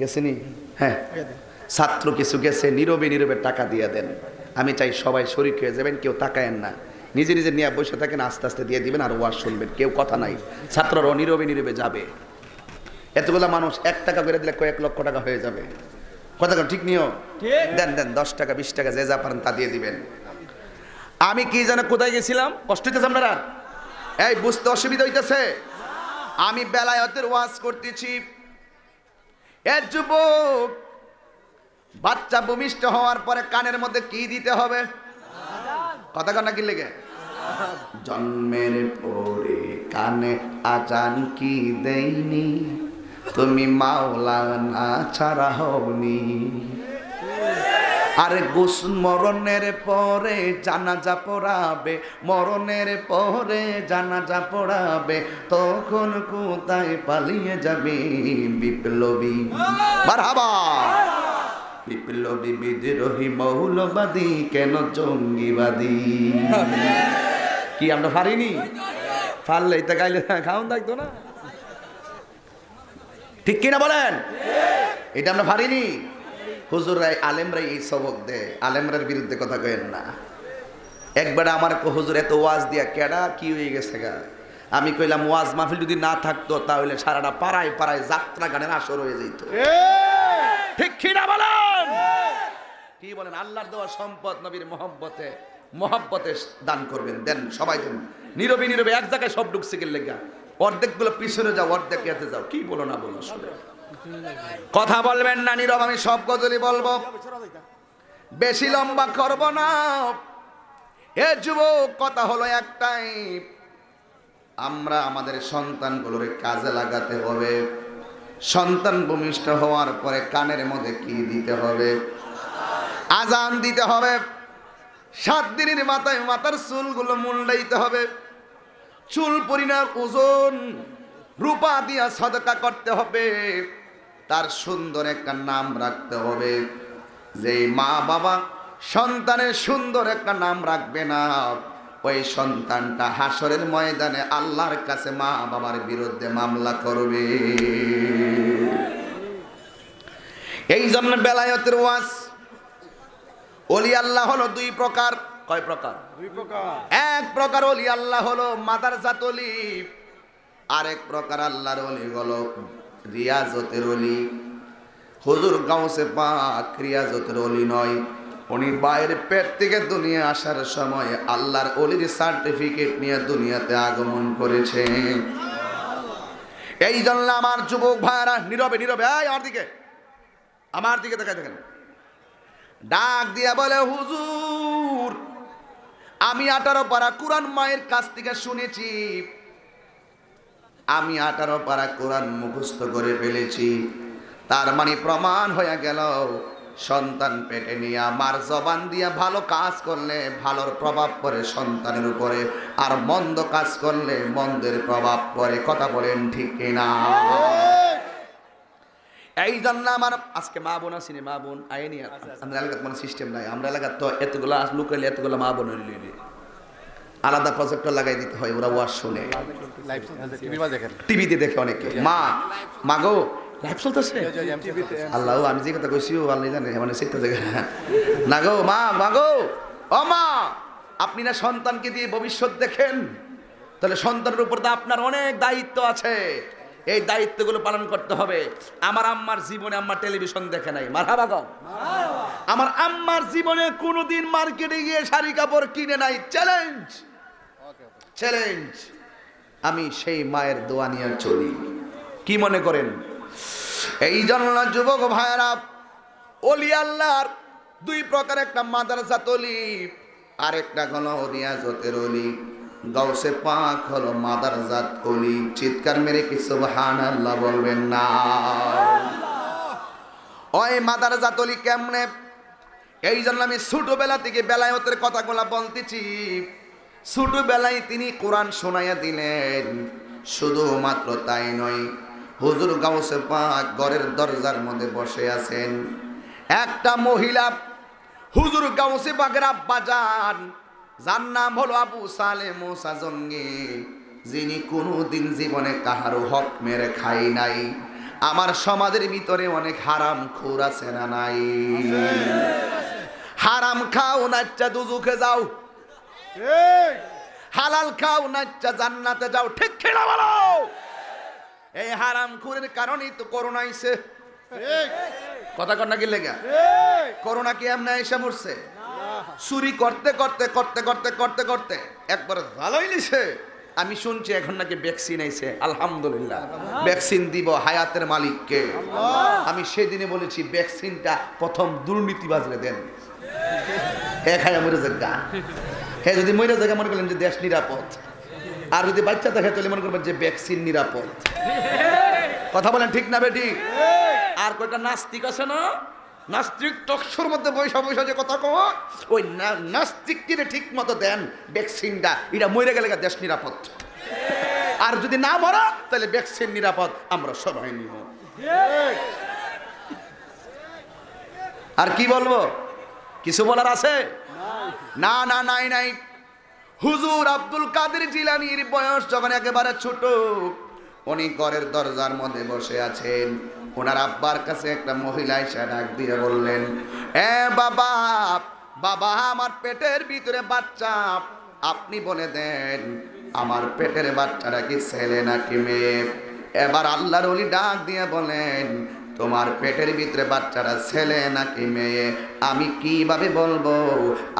গেছেনি? হ্যাঁ, ছাত্র কিছু গেছে, নীরবে নীরবে টাকা দিয়ে দেন। আমি চাই সবাই শরীক হয়ে যাবেন, কেউ তাকায়েন না, নিজে নিজে নিয়ে বসে থাকেন, আস্তে আস্তে দিয়ে দিবেন আর ওয়াজ শুনবেন, কেউ কথা নাই। ছাত্ররাও নীরবে নীরবে যাবে। এতগুলা মানুষ 1 টাকা করে দিলে কয়েক লক্ষ টাকা হয়ে যাবে। কথা ঠিক নিও? দেন দেন, 10 টাকা 20 টাকা যে যা পারেন তা দিয়ে দিবেন। আমি কি জানে কোথায় গেছিলাম? কষ্ট হইতেছে আপনারা? এই বুঝতে অসুবিধা হইতেছে? আমি বেলায়েতের ওয়াজ করতেছি। এর যুবক, বাচ্চা ভূমিষ্ঠ হওয়ার পরে কানের মধ্যে কি দিতে হবে? কথা কন না কি লেগে? জন্মের পরে কানে আজান কি দেইনি, তুমি মাওলানা ছাড়া হওনি। আরে মরণের পরে জানাজা পড়াবে, মরণের পরে জানাজা পড়াবে, তখন কোথায় পালিয়ে যাবে বিপ্লবী? মারহাবা। বিপ্লবী বিদ্রোহী মৌলবাদী কেন জঙ্গিবাদী? কি আমরা পারিনি? পারলে এটা গাইলে খাওন থাকতো না, ঠিক কিনা বলেন? এটা আমরা পারিনি। হুজুরাই আলেমরাই এই সবক দে, আলেমরার বিরুদ্ধে কথা কয়েন না। একবার আমার হুজুর এত ওয়াজ দিয়া কেডা কি হয়ে গেছে গা। আমি কইলাম ওয়াজ মাহফিল যদি না থাকতো তাহলে সারাটা পাড়ায় পাড়ায় যাত্রা গানের আসর হয়ে যেত, ঠিক কিনা বলেন? কি বলেন? আল্লাহর দেওয়া সম্পদ নবীর মহব্বতে দান করবেন, দেন সবাই দেন। নীরবে নীরবে এক জায়গায় সব ঢুকছে গেলে গা, অর্ধেক গুলো পিছনে যাও, অর্ধেক এতে যাও। কি বলো না বলো, কথা বলবেন না, নীরব। আমি সব গজলই বলবো, বেশি লম্বা করব না। এ যুবক, কথা হলো একটাই, আমরা আমাদের সন্তানগুলোর কাজে লাগাতে হবে। সন্তান ভূমিষ্ঠ হওয়ার পরে কানের মধ্যে কি দিতে হবে? আজান দিতে হবে। 7 দিনের মাথায় মাথার চুলগুলো মুন্ডাইতে হবে। চুল পরিমাণ ওজন রূপা দিয়া সদকা করতে হবে। তার সুন্দর একটা নাম রাখতে হবে। যে মা বাবা সন্তানের সুন্দর একটা নাম রাখবে না, ওই সন্তানটা হাসরের ময়দানে আল্লাহর কাছে মা বাবার বিরুদ্ধে মামলা করবে। এই জন্য বেলায়েতের ওয়াজ, ওলি আল্লাহ হলো 2 প্রকার। কয় প্রকার? 2 প্রকার। এক প্রকার ওলি আল্লাহ হলো মাদারজাত ওলি, আরেক প্রকার আল্লাহর ওলি হলো রিয়াজতের ওলি। হুজুর গাউসে পাক রিয়াজতের ওলি নয়, উনি বাইরের পেট থেকে দুনিয়া আসার সময় আল্লাহর ওলির সার্টিফিকেট নিয়ে দুনিয়াতে আগমন করেছে। এই জন্য আমার যুবক ভাইরা নীরবে নীরবে, আমার দিকে তাকায় দেখেন, ডাক দিয়া বলে, হুজুর আমি 18 পারা কোরআন মায়ের কাছ থেকে শুনেছি, আমি 18 পারা কোরআন মুখস্থ করে ফেলেছি। তার মানে প্রমাণ হয়ে গেল, সন্তান পেটে নিয়ে আমার জবান দিয়া ভালো কাজ করলে ভালোর প্রভাব পড়ে সন্তানের উপরে, আর মন্দ কাজ করলে মন্দের প্রভাব পড়ে। কথা বলেন ঠিক কিনা? এই জন্য আমার আজকে মা বোন আসিনি, মা বোন আইনি। আমরা এলাকার কোনো সিস্টেম নাই, আমরা এলাকার তো এতগুলো লুকাইলে এতগুলো মা বোন আলাদা প্রজেক্টর লাগাই দিতে হয়, ওরা ওয়াজ শুনে, টিভিতে দেখে অনেকে। মা গো লাইভ চলতেছে, আল্লাহ আমি যে কথা কইছি আল্লাহ জানে, মানে সেটা জায়গা না গো। মা গো, ও মা, আপনি না সন্তানকে দিয়ে ভবিষ্যৎ দেখেন, তাহলে সন্তানের উপর তো আপনার অনেক দায়িত্ব আছে। এই দায়িত্বগুলো পালন করতে হবে। আমার আম্মার জীবনে আম্মা টেলিভিশন দেখে নাই, মারহাবা গো। আমার আম্মার জীবনে কোনোদিন মার্কেটে গিয়ে শাড়ি কাপড় কিনে নাই। চ্যালেঞ্জ। আমি সেই মায়ের দোয়া নিয়ে চলি। কি মনে করেন? এই জন্য যুবক ভাইরা, ওলি আল্লাহর 2 প্রকার, একটা মাদারজাত ওলি, আরেকটা হলো রিয়াজতের ওলি। গাউসে পাক হলো মাদারজাত ওলি। চিৎকার মেরে কি সুবহানাল্লাহ বলবেন না? ওই মাদারজাত ওলি কেমনে? এই জন্য আমি ছোটবেলা থেকে বেলায়েতের কথাগুলো বলতেছি। ছোটবেলায় তিনি কোরআন শোনাইয়া দিলেন। শুধুমাত্র তাই নয়, হুজুর গাউসে পাক ঘরের দরজার মধ্যে বসে আছেন। একটা মহিলা হুজুর গাউসে পাকের আব্বা যান, যার নাম হলো আবু সালে মুসা জঙ্গি, যিনি কোনোদিন জীবনে কাহারও হক মেরে খাই নাই। আমার সমাজের ভিতরে অনেক হারাম খুর আছে না নাই? হারাম খাও নাচ্চা দুজুকে যাও, হালাল খাও নাচ্চা জান্নাতে যাও, ঠিক কিনা বলো? এই হারাম খুরের কারণেই তো করোনা আইছে। কথা কর না কি লেগা? করোনা কি এমনি এসে পড়ছে? চুরি করতে করতে করতে করতে করতে করতে একবার ভালোই নিছে। আমি শুনছি এখন নাকি ভ্যাকসিন আইছে, আলহামদুলিল্লাহ। ভ্যাকসিন দিব হায়াতের মালিককে। আমি সেদিনে বলেছি ভ্যাকসিনটা প্রথম দুর্নীতিবাজরে দেন, এক হায়া মরে যাক। হ্যাঁ, যদি মহিলা জায়গায় মনে করলেন যে দেশ নিরাপদ, আর যদি বাচ্চা দেখে তাহলে মনে করবেন যে ভ্যাকসিন নিরাপদ। কথা বলেন ঠিক না বেটি? আর কয়টা নাস্তিক আছে না, নাস্তিক টকশোর মধ্যে বৈশা বৈশা যে কথা কও, ওই নাস্তিক কিনে ঠিক মতো দেন ভ্যাকসিনটা, এটা মরে গেলে দেশ নিরাপদ। আর যদি না মরা তাহলে ভ্যাকসিন নিরাপদ, আমরা সবাই নিব। আর কি বলবো, কিছু বলার আছে? না না, নাই নাই। হুজুর আব্দুল কাদের জিলানীর বয়স যখন একেবারে ছোট, উনি ঘরের দরজার মধ্যে বসে আছেন। ওনার আব্বার কাছে একটা মহিলা এসে ডাক দিয়ে বললেন, এ বাবা, বাবা আমার পেটের ভিতরে বাচ্চা, আপনি বলে দেন আমার পেটের বাচ্চাটা কি ছেলে নাকি মেয়ে? এবার আল্লাহর ওলি ডাক দিয়ে বলেন, তোমার পেটের ভিতরে বাচ্চাটা ছেলে নাকি মেয়ে আমি কিভাবে বলবো?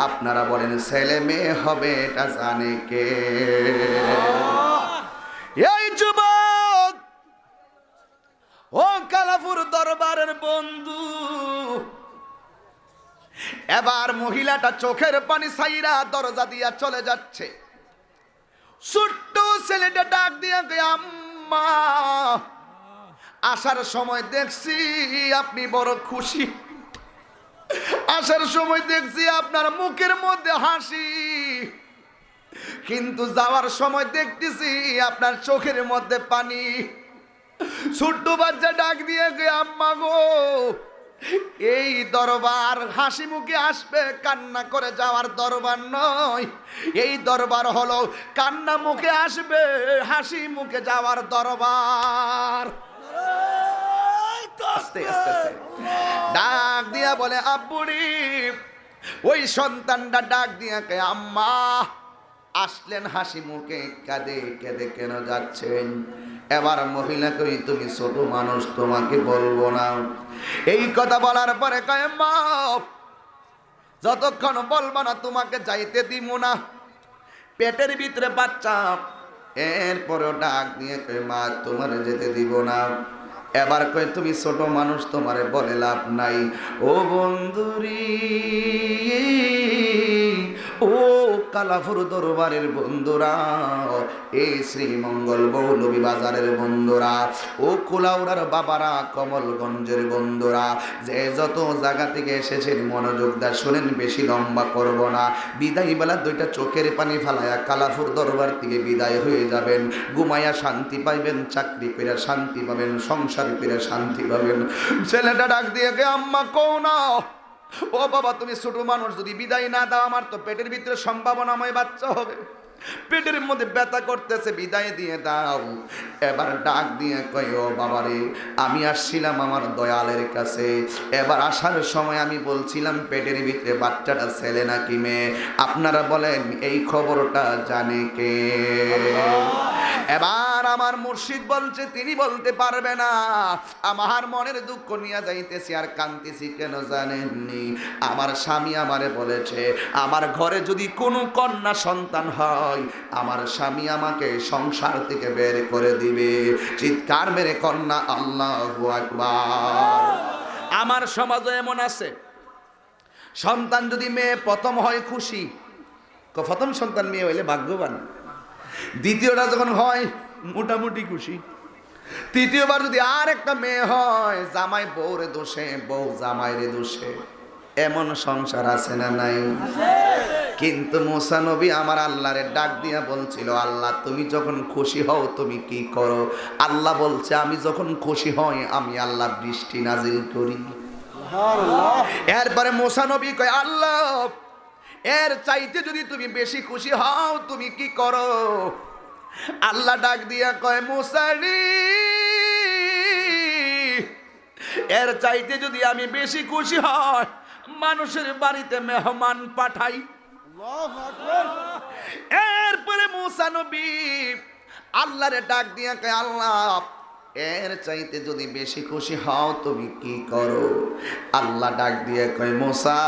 আপনারা বলেন ছেলে মেয়ে হবে, এটা জানে কে? এই যুবক, ও কালাপুর দরবারের বন্ধু, এবার মহিলাটা চোখের পানি ছাইরা দরজা দিয়া চলে যাচ্ছে। ছোট্ট ছেলেটা ডাক দিয়া গে, আম্মা আসার সময় দেখছি আপনি বড় খুশি, আসার সময় দেখছি আপনার মুখের মধ্যে হাসি, কিন্তু যাওয়ার সময় দেখতেছি আপনার চোখের মধ্যে পানি। ছোট্ট বাচ্চা ডাক দিয়ে গে, আম্মা গো, এই দরবার হাসি মুখে আসবে, কান্না করে যাওয়ার দরবার নয়। এই দরবার হলো কান্না মুখে আসবে, হাসি মুখে যাওয়ার দরবার। আস্তে আস্তে ডাক দিয়া বলে, আব্বুরি। ওই সন্তানটা ডাক দিয়া কে, আম্মা আসলেন হাসি মুখে, কাঁদে কেঁদে কেন যাচ্ছেন? এবার মহিলা কই, তুমি ছোট মানুষ, তোমাকে বলবো না। এই কথা বলার পরে কয়, মা যতক্ষণ বলবো না তোমাকে যাইতে দিব না, পেটের ভিতরে বাচ্চা। এরপরেও ডাক দিয়ে কয়, মা তোমার যেতে দিব না। এবার কয়, তুমি ছোট মানুষ, তোমারে বলে লাভ নাই। ও বন্ধুরি, ও কালাপুর দরবারের বন্ধুরা, এই শ্রীমঙ্গল মৌলভী বাজারের বন্ধুরা, ও কুলাউড়ার বাবারা, কমলগঞ্জের বন্ধুরা, যে যত জায়গা থেকে এসেছেন মনোযোগ দা শোনেন, বেশি লম্বা করব না। বিদায় বেলা দুইটা চোখের পানি ফালায়া কালাপুর দরবার থেকে বিদায় হয়ে যাবেন। ঘুমাইয়া শান্তি পাইবেন, চাকরি পেরে শান্তি পাবেন, সংসার পেরে শান্তি পাবেন। ছেলেটা ডাক দিয়ে গে, আম্মা কও না। ও বাবা, তুমি ছোট মানুষ, যদি বিদায় না দাও আমার তো পেটের ভিতরে সম্ভাবনাময় বাচ্চা হবে, পেটের মধ্যে ব্যথা করতেছে, বিদায় দিয়ে দাও। এবার ডাক দিয়ে কই, ও বাবারে, আমি আসছিলাম আমার দয়ালের কাছে, এবার আসার সময় আমি বলছিলাম পেটের ভিতরে বাচ্চাটা ছেলে নাকি মেয়ে, আপনারা বলেন এই খবরটা জানে কে? এবার আমার মুর্শিদ বলছে তিনি বলতে পারবে না। আমার মনের দুঃখ নিয়ে যাইতেছি আর কাঁদতেছি কেন জানেননি? আমার স্বামী আমারে বলেছে আমার ঘরে যদি কোনো কন্যা সন্তান হয়, আমার স্বামী আমাকে সংসার থেকে বের করে দিবে। চিৎকার মেরে কন্যা আল্লাহু আকবার। আমার সমাজে এমন আছে, সন্তান যদি মেয়ে প্রথম হয় খুশি, প্রথম সন্তান মেয়ে হইলে ভাগ্যবান, দ্বিতীয়টা যখন হয় মোটামুটি খুশি, তৃতীয়বার যদি আর একটা মেয়ে হয় জামাই বউরে দোষে, বউ জামাইরে দোষে। এমন সংসার আছে না নাই? কিন্তু মুসা নবী আমার আল্লাহরে ডাক দিয়া বলছিল, আল্লাহ তুমি যখন খুশি হও তুমি কি করো? আল্লাহ বলছে, আমি যখন খুশি হই আমি আল্লাহ বৃষ্টি নাজিল করি। এরপরে মুসা নবী কয়, আল্লাহ এর চাইতে যদি তুমি বেশি খুশি হও তুমি কি করো? আল্লাহ ডাক দিয়া কয়, মুসারি এর চাইতে যদি আমি বেশি খুশি হই মানুষের বাড়িতে মেহমান পাঠাই। এরপরে মুসা নবী আল্লাহরে ডাক দিয়া কয়, আল্লাহ এর চাইতে যদি বেশি খুশি হও তুমি কি করো? আল্লাহ ডাক দিয়ে কয়, মুসা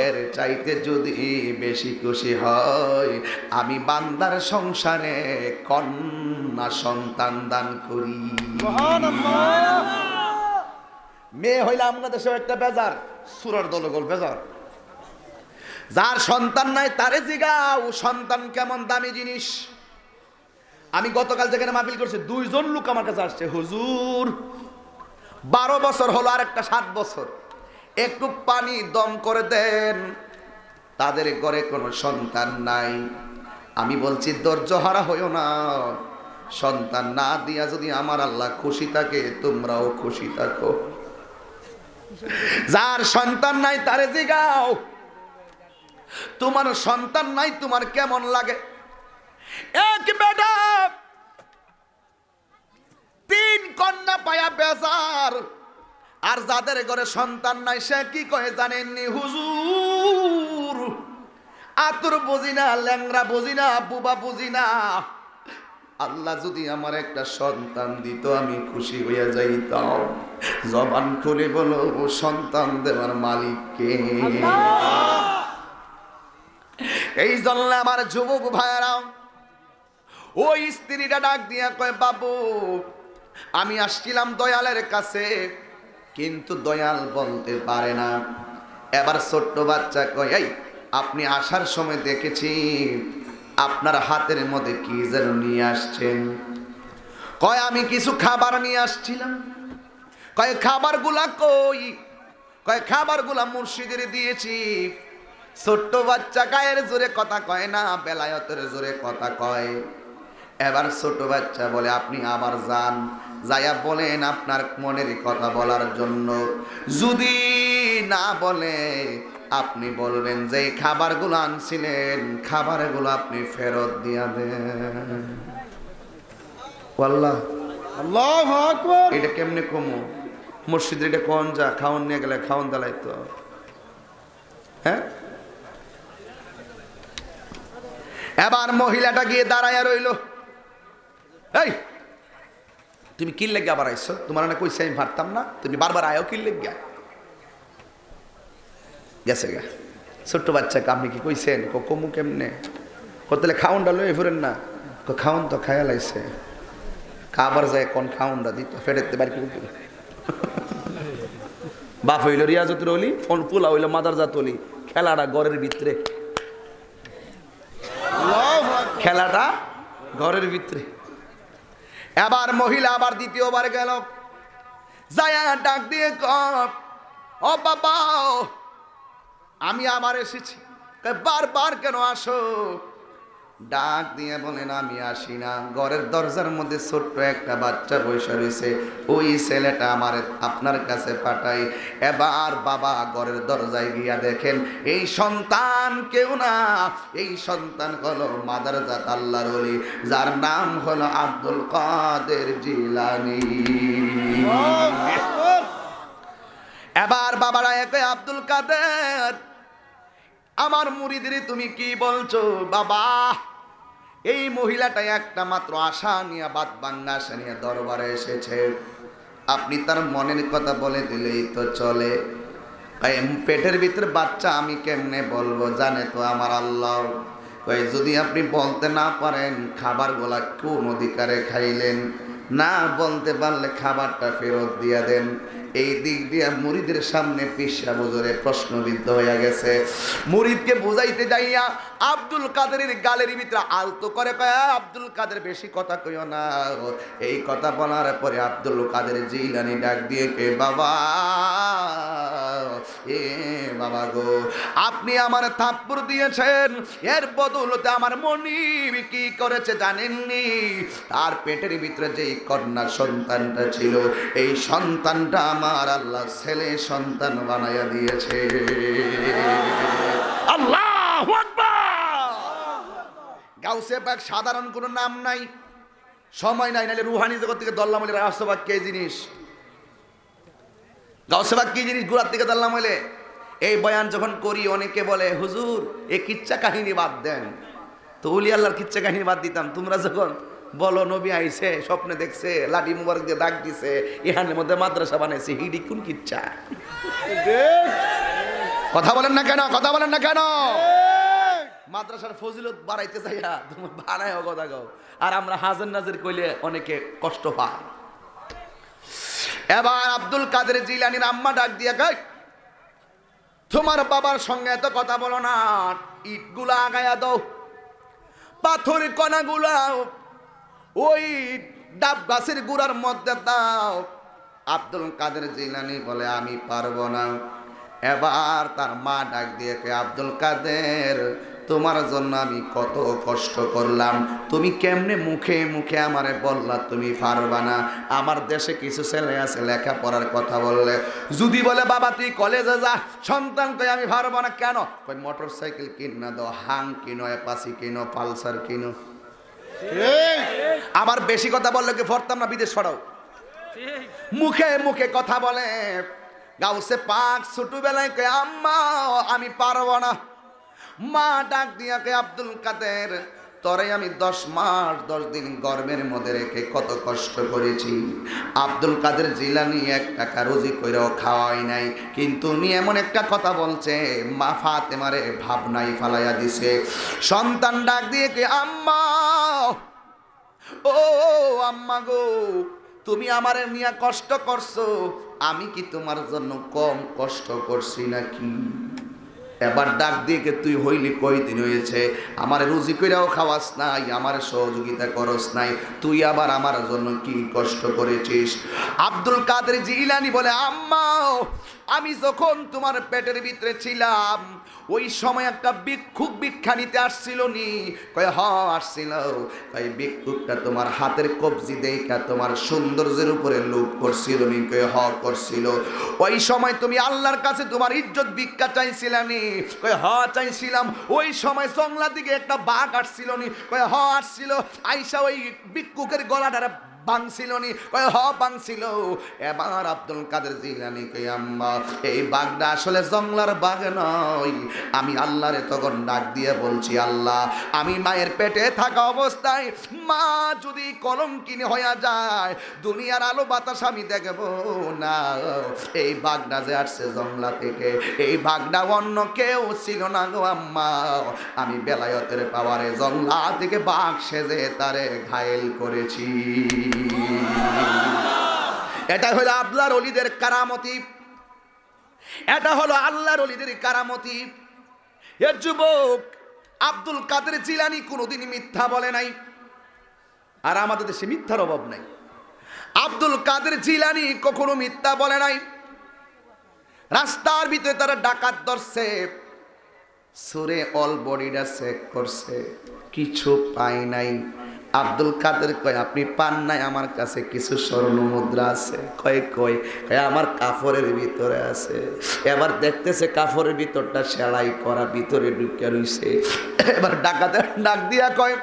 এর চাইতে যদি বেশি খুশি হয় আমি বান্দার সংসারে কন্যা সন্তান দান করি। মেয়ে হইলে আমাদের দেশে একটা বেজার, সুরার দলগোল বেজার। যার সন্তান নাই তারে জিগাও সন্তান কেমন দামি জিনিস। আমি গতকাল যেখানে মাহফিল করছি 2 জন লোক আমার কাছে আসছে, হুজুর 12 বছর হলো আর একটা 7 বছর, একটু পানি দম করে দেন, তাদের ঘরে কোনো সন্তান নাই। আমি বলছি ধৈর্য হারা হইও না, সন্তান না দিয়া যদি আমার আল্লাহ খুশি থাকে তোমরাও খুশি থাকো। যার সন্তান নাই তারে জিগাও তোমার সন্তান নাই তোমার কেমন লাগে। এক বেটা 3 কন্যা পায়া বেজার, আর যাদের ঘরে সন্তান নাই সে কি কয়ে জানেননি? হুজুর আতুর বুঝি না, ল্যাংরা বুঝি না, বুবা বুঝি না, আল্লাহ যদি আমার একটা সন্তান দিত আমি খুশি হইয়া যাইতাম। জবান খুলে বলো সন্তান দেওয়ার মালিক কে? এই জন্য আমার যুবক ভাইরা ওই স্ত্রীটা ডাক দিয়া কয়, বাবু আমি আসছিলাম দয়ালের কাছে, কিন্তু দয়াল বলতে পারে না। এবার ছোট্ট বাচ্চা কয়, এই আপনি আসার সময় দেখেছি আপনার হাতের মধ্যে কি যেন নিয়ে আসছেন। কয় আমি কিছু খাবার নিয়ে আসছিলাম। কয় খাবারগুলা কই? কয় খাবারগুলা মুর্শিদের দিয়েছি। ছোট্ট বাচ্চা গায়ের জোরে কথা কয় না, বেলায়তের জোরে কথা কয়। এবার ছোট বাচ্চা বলে, আপনি আবার যান, যাইয়া বলেন আপনার মনের কথা বলার জন্য। যদি না বলে আপনি বলবেন যে এই খাবারগুলো আনছিলেন খাবারগুলো আপনি ফেরত দিয়া দেন। আল্লাহ আল্লাহু আকবার। এটা কেমনে কমু? মসজিদে এটা কোন যা খাওন নিয়ে গেলে খাওন দালাই তো, হ্যাঁ? এবার মহিলাটা গিয়ে দাঁড়াইয়া রইল। এই তুমি কি লেগে আবার আইছো? তোমার না কইছি আমি পারতাম না, তুমি বারবার আয়ো কি লেগে? গেছে গা। ছোট্ট বাচ্চাকে আপনি কি কইছেন? কমু কেমনে? তাহলে খাউনটা লয়ে ফেরেন না। খাউন তো খায়া লাইছে, খাবার যায় কোন খাউনটা দিত ফেরতে বাড়ি করতে। বাপ হইল রিয়াজতুল অলি, পোলা হইল মাদারজাত অলি। খেলাটা ঘরের ভিতরে, খেলাটা ঘরের ভিতরে। এবার মহিলা আবার দ্বিতীয়বার গেল, যায়া ডাক দিয়ে কর, ও বাবা আমি আবার এসেছি। বারবার কেন আসো? ডাক দিয়ে বলেন আমি আসি না, ঘরের দরজার মধ্যে ছোট্ট একটা বাচ্চা বসে রয়েছে, ওই ছেলেটা আমার আপনার কাছে পাঠাই। এবার বাবা ঘরের দরজায় গিয়া দেখেন এই সন্তান কেউ না, এই সন্তান হলো মাদারজাত আল্লাহর ওলি, যার নাম হলো আব্দুল কাদের জিলানী। এবার বাবারা একে, আব্দুল কাদের আমার মুরিদের তুমি কি বলছো? বাবা এই মহিলাটা একটা মাত্র আশা নিয়ে বাদ বাঙ্গা আশা নিয়ে দরবারে এসেছে, আপনি তার মনের কথা বলে দিলেই তো চলে। পেটের ভিতরে বাচ্চা আমি কেমনে বলবো? জানে তো আমার আল্লাহ। যদি আপনি বলতে না পারেন খাবারগুলা কোন অধিকারে খাইলেন, না বলতে পারলে খাবারটা ফেরত দিয়া দেন। এই দিক দিয়ে মুরিদের সামনে পিসা বুজুরে প্রশ্নবিদ্ধ হয়ে গেছে। মুরিদকে বুঝাইতে যাইয়া আব্দুল কাদেরের গালের ভিতরে আলতো করে কয়, আব্দুল কাদের বেশি কথা কইও না। এই কথা বলার পরে আব্দুল কাদের জিলানী ডাক দিয়ে কে, বাবা এ বাবা গো, আপনি আমার থাপ্পড় দিয়েছেন, এর বদৌলতে আমার মনিব কি করেছে জানেননি? তার পেটের ভিতরে যেই কন্যা সন্তানটা ছিল, এই সন্তানটা আমার আল্লাহ ছেলে সন্তান বানাইয়া দিয়েছে। আল্লাহু আকবার। গাউসে পাক সাধারণ কোনো নাম নাই, সময় নাই, নাহলে রুহানি জগৎ থেকে দল্লাম হইলে গাউসেবাক কে জিনিস? গাউসেবাক কি জিনিস? গুড়ার থেকে দল্লাম হইলে। এই বয়ান যখন করি অনেকে বলে হুজুর এই কিচ্ছা কাহিনী বাদ দেন। তো উলি আল্লাহর কিচ্ছা কাহিনী বাদ দিতাম। তোমরা যখন বলো নবী আইছে, স্বপ্নে দেখছে, লাঠি মুবারক দিয়ে দাগ দিছে, ইহানের মধ্যে মাদ্রাসা বানাইছে, হিডি কোন কিচ্ছা? কথা বলেন না কেন? কথা বলেন না কেন? মাদ্রাসার ফজিলত বাড়াইতে চাইয়া তোমার বানায় কথা গাও, আর আমরা হাজার নাজের কইলে অনেকে কষ্ট পায়। এবার আব্দুল কাদের জিলানীর আম্মা ডাক দিয়া কয়, তোমার বাবার সঙ্গে এত কথা বলো না, ইটগুলা আগায়া দাও, পাথর কণাগুলা ওই ডাব গাছের গুড়ার মধ্যে দাও। আব্দুল কাদের জিলানী বলে আমি পারবো না। এবার তার মা ডাক দিয়ে কে, আব্দুল কাদের তোমার জন্য আমি কত কষ্ট করলাম, তুমি কেমনে মুখে মুখে আমারে বললা তুমি পারবা না। আমার দেশে কিছু ছেলে আছে লেখাপড়ার কথা বললে যদি বলে বাবা তুই কলেজে যা, সন্তান কই আমি পারবো না। কেন? কই মোটর সাইকেল কিনা দাও, হাং কিনো, অ্যাপাসি কিনো, পালসার কিনো। আবার বেশি কথা বললে কি পড়তাম না, বিদেশ ছড়াও। মুখে মুখে কথা বলে। গাউসে পাক ছোটবেলায় কে আম্মা আমি পারবো না। মা ডাক দিয়া কে, আব্দুল কাদের তরে আমি 10 মাস 10 দিন গর্ভের মধ্যে রেখে কত কষ্ট করেছি। আব্দুল কাদের জিলানী 1 টাকা রুজি কইরাও খাওয়াই নাই, কিন্তু উনি এমন একটা কথা বলছে, মা ফাতেমারে ভাবনাই ফালাইয়া দিছে। সন্তান ডাক দিয়ে কে, আম্মা ও আম্মা গো, তুমি আমারে নিয়ে কষ্ট করছো, আমি কি তোমার জন্য কম কষ্ট করছি নাকি? এবার ডাক দিয়ে কে, তুই হইলি কয়দিন হয়েছে, আমার রুজি কইরাও খাওয়াস নাই, আমার সহযোগিতা করস নাই, তুই আবার আমার জন্য কি কষ্ট করেছিস? আব্দুল কাদের জিলানী বলে, আম্মা আমি যখন তোমার পেটের ভিতরে ছিলাম ওই সময় একটা ভিক্ষুক ভিক্ষা নিতে আসছিল নি? কয় হ আসছিল। কয় ভিক্ষুকটা তোমার হাতের কবজি দেখা তোমার সৌন্দর্যের উপরে লোভ করছিল নি? কয় হ করছিল। ওই সময় তুমি আল্লাহর কাছে তোমার ইজ্জত ভিক্ষা চাইছিলা নি? কয় হ চাইছিলাম। ওই সময় জংলা দিকে একটা বাঘ আসছিল নি? কয় হ আসছিল। আইসা ওই ভিক্ষুকের গলাটা বাংছিল নি? কয় হ বাংছিল। এবার আব্দুল কাদের জিলানী কই, আম্মা এই বাঘটা আসলে জংলার বাঘ নয়, আমি আল্লাহরে তখন ডাক দিয়ে বলছি, আল্লাহ আমি মায়ের পেটে থাকা অবস্থায় মা যদি কলঙ্কিনী হয়ে যায়, দুনিয়ার আলো বাতাস আমি দেখবো না। এই বাঘটা যে আসছে জংলা থেকে, এই বাঘটা অন্য কেউ ছিল না গো আম্মা, আমি বেলায়েতের পাওয়ারে জংলা থেকে বাঘ সেজে তারে ঘায়েল করেছি। এটা হলো আল্লাহর ওলিদের কারামতি, এটা হলো আল্লাহর ওলিদের কারামতি। এর যুবক আব্দুল কাদের জিলানী কোনোদিন মিথ্যা বলে নাই, আর আমাদের দেশে মিথ্যার অভাব নাই। আব্দুল কাদের জিলানী কখনো মিথ্যা বলে নাই। রাস্তার ভিতরে তারা ডাকাত ধরছে, সুরে অল বডিটা চেক করছে, কিছু পায় নাই। আব্দুল কাদের কয়, আপনি পান নাই? আমার কাছে কিছু স্বর্ণ মুদ্রা আছে। কয় কয় কয় আমার কাপড়ের ভিতরে আছে। এবার দেখতেছে কাপড়ের ভিতরটা সেলাই করা, ভিতরে ঢুকে রইছে। এবার ডাকাতের ডাক দিয়া কয়,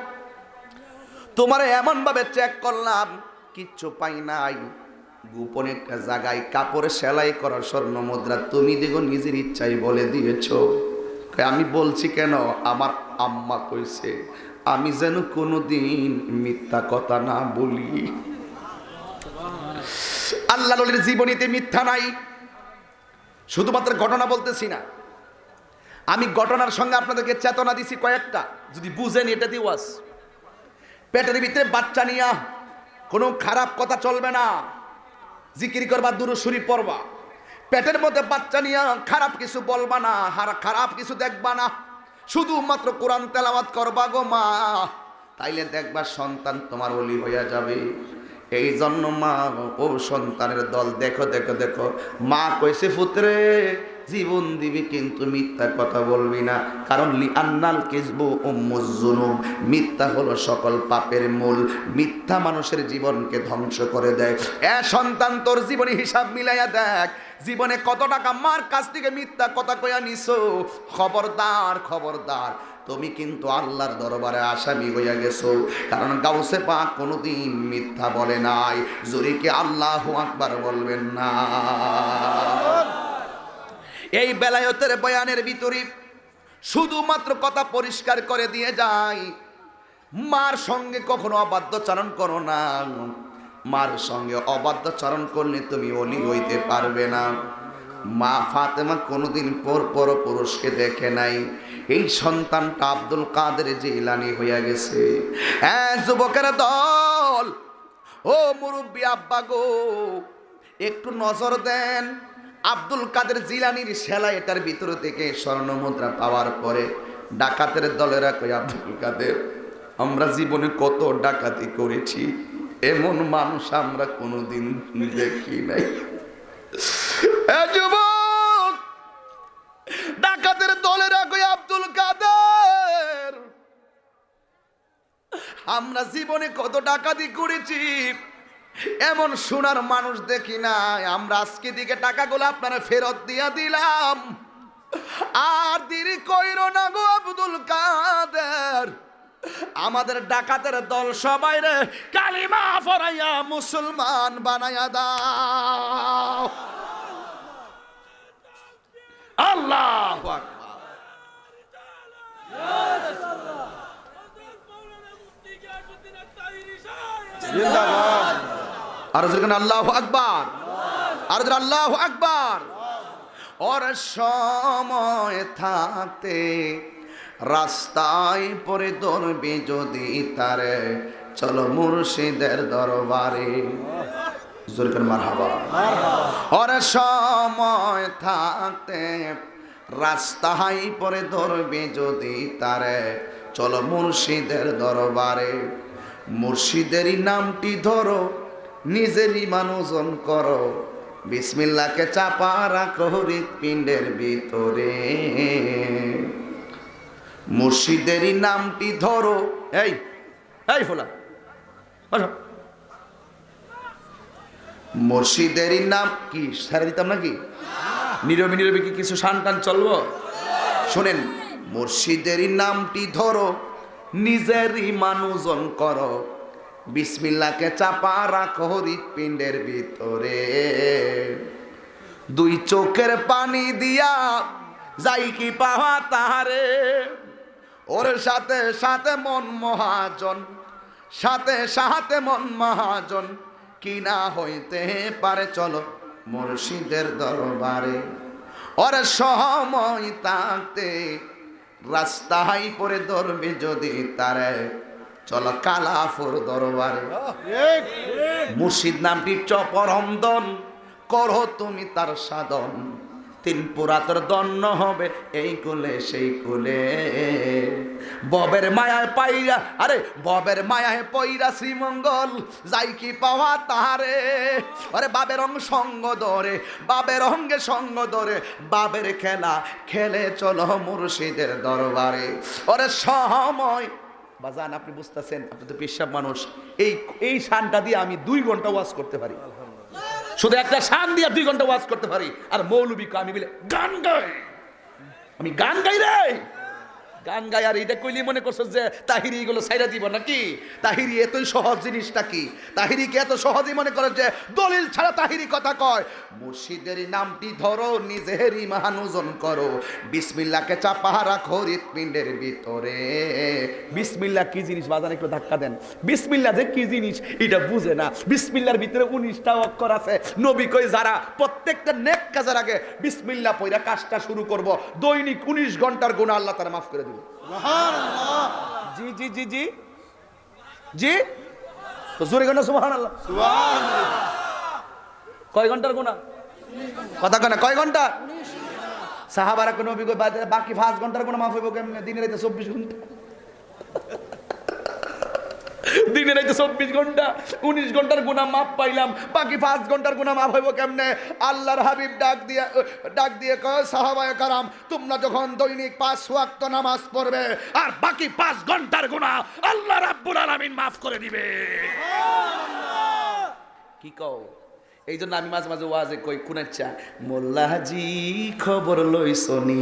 তোমার এমন ভাবে চেক করলাম কিচ্ছু পাই নাই, গোপনে একটা জায়গায় কাপড়ে সেলাই করা স্বর্ণ মুদ্রা তুমি দেখো নিজের ইচ্ছাই বলে দিয়েছো। আমি বলছি কেন? আমার আম্মা কইছে আমি যেন কোনোদিন মিথ্যা কথা না বলি। আল্লাহর ওলির জীবনীতে মিথ্যা নাই। শুধুমাত্র ঘটনা বলতেছি না, আমি ঘটনার সঙ্গে আপনাদেরকে চেতনা দিছি কয়েকটা, যদি বুঝেন এটা দিয়ে ওয়াজ। পেটের ভিতরে বাচ্চা নিয়া কোনো খারাপ কথা চলবে না, জিকির করবা, দুরূদ শরীফ পড়বা। পেটের মধ্যে বাচ্চা নিয়া খারাপ কিছু বলবা না, খারাপ কিছু দেখবা না, শুধুমাত্র কোরআন তেলাওয়াত করবা গো মা, তাইলে দেখবা সন্তান তোমার ওলি হইয়া যাবে। এই জন্য মা ও সন্তানের দল দেখো দেখো দেখো, মা কইছে পুত্রে জীবন দিবি কিন্তু মিথ্যা কথা বলবি না, কারণ লিআন্নাল কিযবু উম্মুজ যুনুব, মিথ্যা হলো সকল পাপের মূল। মিথ্যা মানুষের জীবনকে ধ্বংস করে দেয়। এ সন্তান তোর জীবনে হিসাব মিলাইয়া দেখ, জীবনে কত টাকা মার কাছ থেকে মিথ্যা কথা কইয়া নিছো। খবরদার খবরদার, তুমি কিন্তু আল্লাহর দরবারে আসামি হইয়া গেছো, কারণ গাউসে পাক কোনোদিন মিথ্যা বলে নাই। জোরে কি আল্লাহু আকবার বলবেন না? এই বেলায়েতের বয়ানের ভিতরে শুধুমাত্র কথা পরিষ্কার করে দিয়ে যায়, মার সঙ্গে কখনো অবাধ্যচারণ করো না। মার সঙ্গে অবাধ্যচারণ করলে তুমি ওলি হইতে পারবে না। মা ফাতেমা কোনোদিন পর পুরুষকে দেখে নাই। এই সন্তানটা আব্দুল কাদের জিলানী হইয়া গেছে। হ্যাঁ যুবকের দল, ও মুরব্বী আব্বা গো, একটু নজর দেন। আব্দুল কাদের জিলানির সেলাইটার ভিতর থেকে স্বর্ণ মুদ্রা পাওয়ার পরে ডাকাতের দলেরা কই, আব্দুল কাদের, আমরা জীবনে কত ডাকাতি করেছি, এমন মানুষ আমরা কোনোদিন দেখি নাই। যুবক, ডাকাতের দলেরা কই, আব্দুল কাদের, আমরা জীবনে কত ডাকাতি করেছি, এমন সোনার মানুষ দেখি না। আমরা আজকে দিকে টাকাগুলো আপনারা ফেরত দিয়া দিলাম, আর দেরি কইরো না গো আব্দুল কাদের, আমাদের ডাকাতের দল সবাই রে কালিমা পড়াইয়া মুসলমান বানাইয়া দাও। আল্লাহু আকবার। আর যেখানে আল্লাহু আকবার, আর আল্লাহু আকবার। ওর সময় থাকতে রাস্তায় পরে ধরবি যদি তারে, চলো মুর্শিদের দরবারে। জোরে মারহাবা। ওর সময় থাকতে রাস্তায় পরে ধরবি যদি তারে, চলো মুর্শিদের দরবারে। মুর্শিদেরই নামটি ধরো, নিজেরই মানুষজন করো, বিসমিল্লাহকে চাপা রাখো হৃৎপিণ্ডের ভিতরে। মুর্শিদেরই নামটি ধরো। এই এই ফোলা, মুর্শিদেরই নাম কি সারা দিতাম নাকি? নীরবে নীরবে কি কিছু শান চলবো? শোনেন, মুর্শিদেরই নামটি ধরো, নিজেরই মানুষজন করো, বিসমিল্লাহকে চাপা রাখো হৃৎপিণ্ডের ভিতরে। দুই চোখের পানি দিয়া যাই কি পাওয়া তাহারে, ওর সাথে সাথে মন মহাজন, সাথে সাথে মন মহাজন, কি না হইতে পারে চলো মুর্শিদের দরবারে। ওর সময় থাকতে রাস্তায় পরে ধরবে যদি তারে, চলো কালাফুর দরবারে। মুর্শিদ নামটি চপরমদন, করো তুমি তার সাধন, তিন পুরাতর দন্ন হবে এই কুলে সেই কুলে। ববের মায়ায় পাইরা, আরে ববের মায়ায় পইরা শ্রীমঙ্গল, যাই কি পাওয়া তাহারে। আরে বাবের অঙ্গ সঙ্গ ধরে, বাবের অঙ্গে সঙ্গ ধরে, বাবের খেলা খেলে চলো মুর্শিদের দরবারে। ওরে সময় বাজান, আপনি বুঝতেছেন, আপনি তো পেশাব মানুষ, এই শানটা দিয়ে আমি 2 ঘন্টা ওয়াজ করতে পারি, শুধু একটা শান দিয়ে 2 ঘন্টা ওয়াজ করতে পারি। আর মৌলবীকে আমি বলে গান গাই, আমি গান গাই রে, গান গাই। আর এটা কইলি মনে করছো যে তাহিরি এগুলো সাইরা দিব নাকি? তাহিরি এতই সহজ জিনিসটা কি? তাহিরিকে এত সহজই মনে করে যে দলিল ছাড়া তাহিরি কথা কয়। মুর্শিদের নামটি ধরো, নিজেরই মানুষজন করো, বিসমিল্লাহকে চাপা রাখো হৃৎপিণ্ডের ভিতরে। বিসমিল্লাহ কি জিনিস বাজান একটু ধাক্কা দেন। বিসমিল্লাহ যে কি জিনিস এটা বুঝে না। বিসমিল্লাহর ভিতরে 19টা অক্ষর আছে। নবী কই যারা প্রত্যেকটা নেক কাজের আগে বিসমিল্লাহ পড়া কাজটা শুরু করব, দৈনিক 19 ঘন্টার গুনাহ আল্লাহ তাআলা মাফ করে দিবেন। সুবহানাল্লাহ। জি জি জি জি জি, তো জোরে গান সুবহানাল্লাহ। সুবহানাল্লাহ। কয় ঘন্টার গুনাহ? কথা কয় না, কয় ঘন্টা? সাহাবারা কোন নবী কই বাকি 5 ঘন্টার গুনাহ মাফ হইব কেমনে? দিনে রাতে 24 ঘন্টা, দিনে রাতে 24 ঘন্টা, 19 ঘন্টার গুনাহ মাফ পাইলাম, বাকি 5 ঘন্টার গুনাহ মাফ হইব কেমনে? আল্লাহর হাবিব ডাক দিয়ে কয়, সাহাবায়ে কারাম, তোমরা যখন দৈনিক 5 ওয়াক্ত নামাজ পড়বে, আর বাকি 5 ঘন্টার গুনাহ আল্লাহ রাব্বুল আলামিন মাফ করে দিবে। সুবহানাল্লাহ। কি কও? এই জন্য আমি মাঝে মাঝে ওয়াজে কই, কুনাচ্ছা মোল্লাজি খবর লইছনি,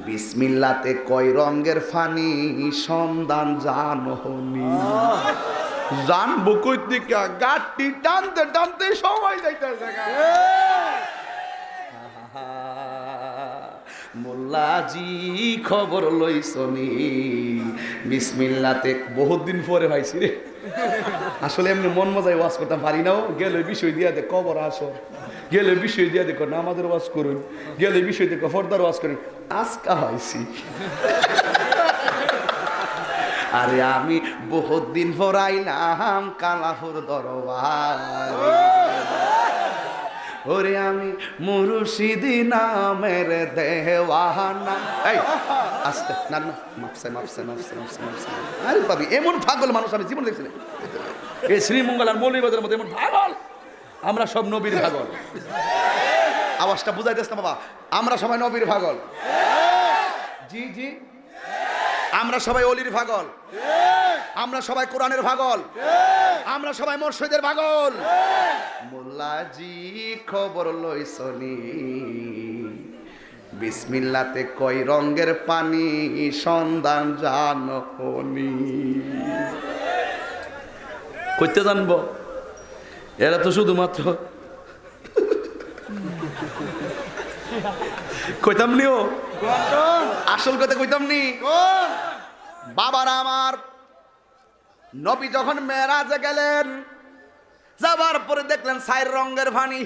বিসমিল্লাতে কয় রঙের ফানি সন্ধান জানহনি। জানবো কই দিকে? গাটি টানতে টানতে সময় যাইতেছে। মোল্লাজি খবর লইছনি, বিসমিল্লাতে বহুত দিন পরে ভাইছি রে। আসলে এমনি মন মজায় ওয়াজ করতাম পারি না। গেলে বিষয় দিয়া দে কবর আসো, গেলে বিষয় দিয়া দেখো নামাজের ওয়াজ করুন, গেলে বিষয় দেখো ফর্দার ওয়াজ করুন। আজকা হয়েছি আরে আমি বহুত দিন পর আইলাম কালাফুর দরবার। ও ওরে আমি মুর্শিদি নামের দেওয়ানা। এই আস্তে না না, মাফসে মাফসে মাফসে মাফসে মাফসে। আরে পাবি, এমন পাগল মানুষ আমি জীবন দেখছি না। এই শ্রীমঙ্গল আর মৌলভীবাজারের মধ্যে এমন পাগল, আমরা সব নবীর পাগল। আওয়াজটা বুঝাইতেছ না বাবা, আমরা সবাই নবীর পাগল। জি জি, আমরা সবাই অলির পাগল, আমরা সবাই কোরআনের পাগল, আমরা সবাই মুর্শিদের পাগল। মোল্লাজি খবর লইছনি, বিসমিল্লাতে কয় রঙের পানি সন্ধান জাননি। কইতে জানবো, এরা তো শুধুমাত্র কইতাম নিও, আসল কথা কইতাম নি। বাবারা আমার, নবী যখন মেরাজে গেলেন, যাবার পরে দেখলেন 4 রঙের পানি।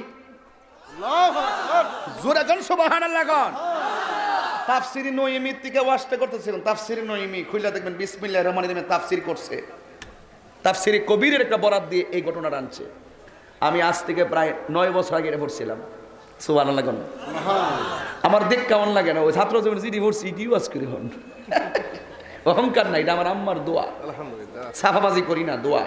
জোরে কোন সুবহানাল্লাহ কোন। তাফসিরে নঈমি থেকে ওয়াজটা করতেছিলেন, তাফসিরে নঈমি খুলে দেখবেন বিসমিল্লাহির রহমানির রহিম তাফসির করছে। তাফসিরে কবিরের একটা বরাত দিয়ে এই ঘটনাটা আনছে। আমি আজ থেকে প্রায় 9 বছর আগে এটা পড়ছিলাম। সুবহানাল্লাহ কোন। আমার দেখ কেমন লাগে না, ওই ছাত্র জীবনে জিডি পড়ছি ইটিও আজ করি হন। অহংকার না, এটা আমার আম্মার দোয়া। আলহামদুলিল্লাহ, সাফাবাজি করি না, দোয়া।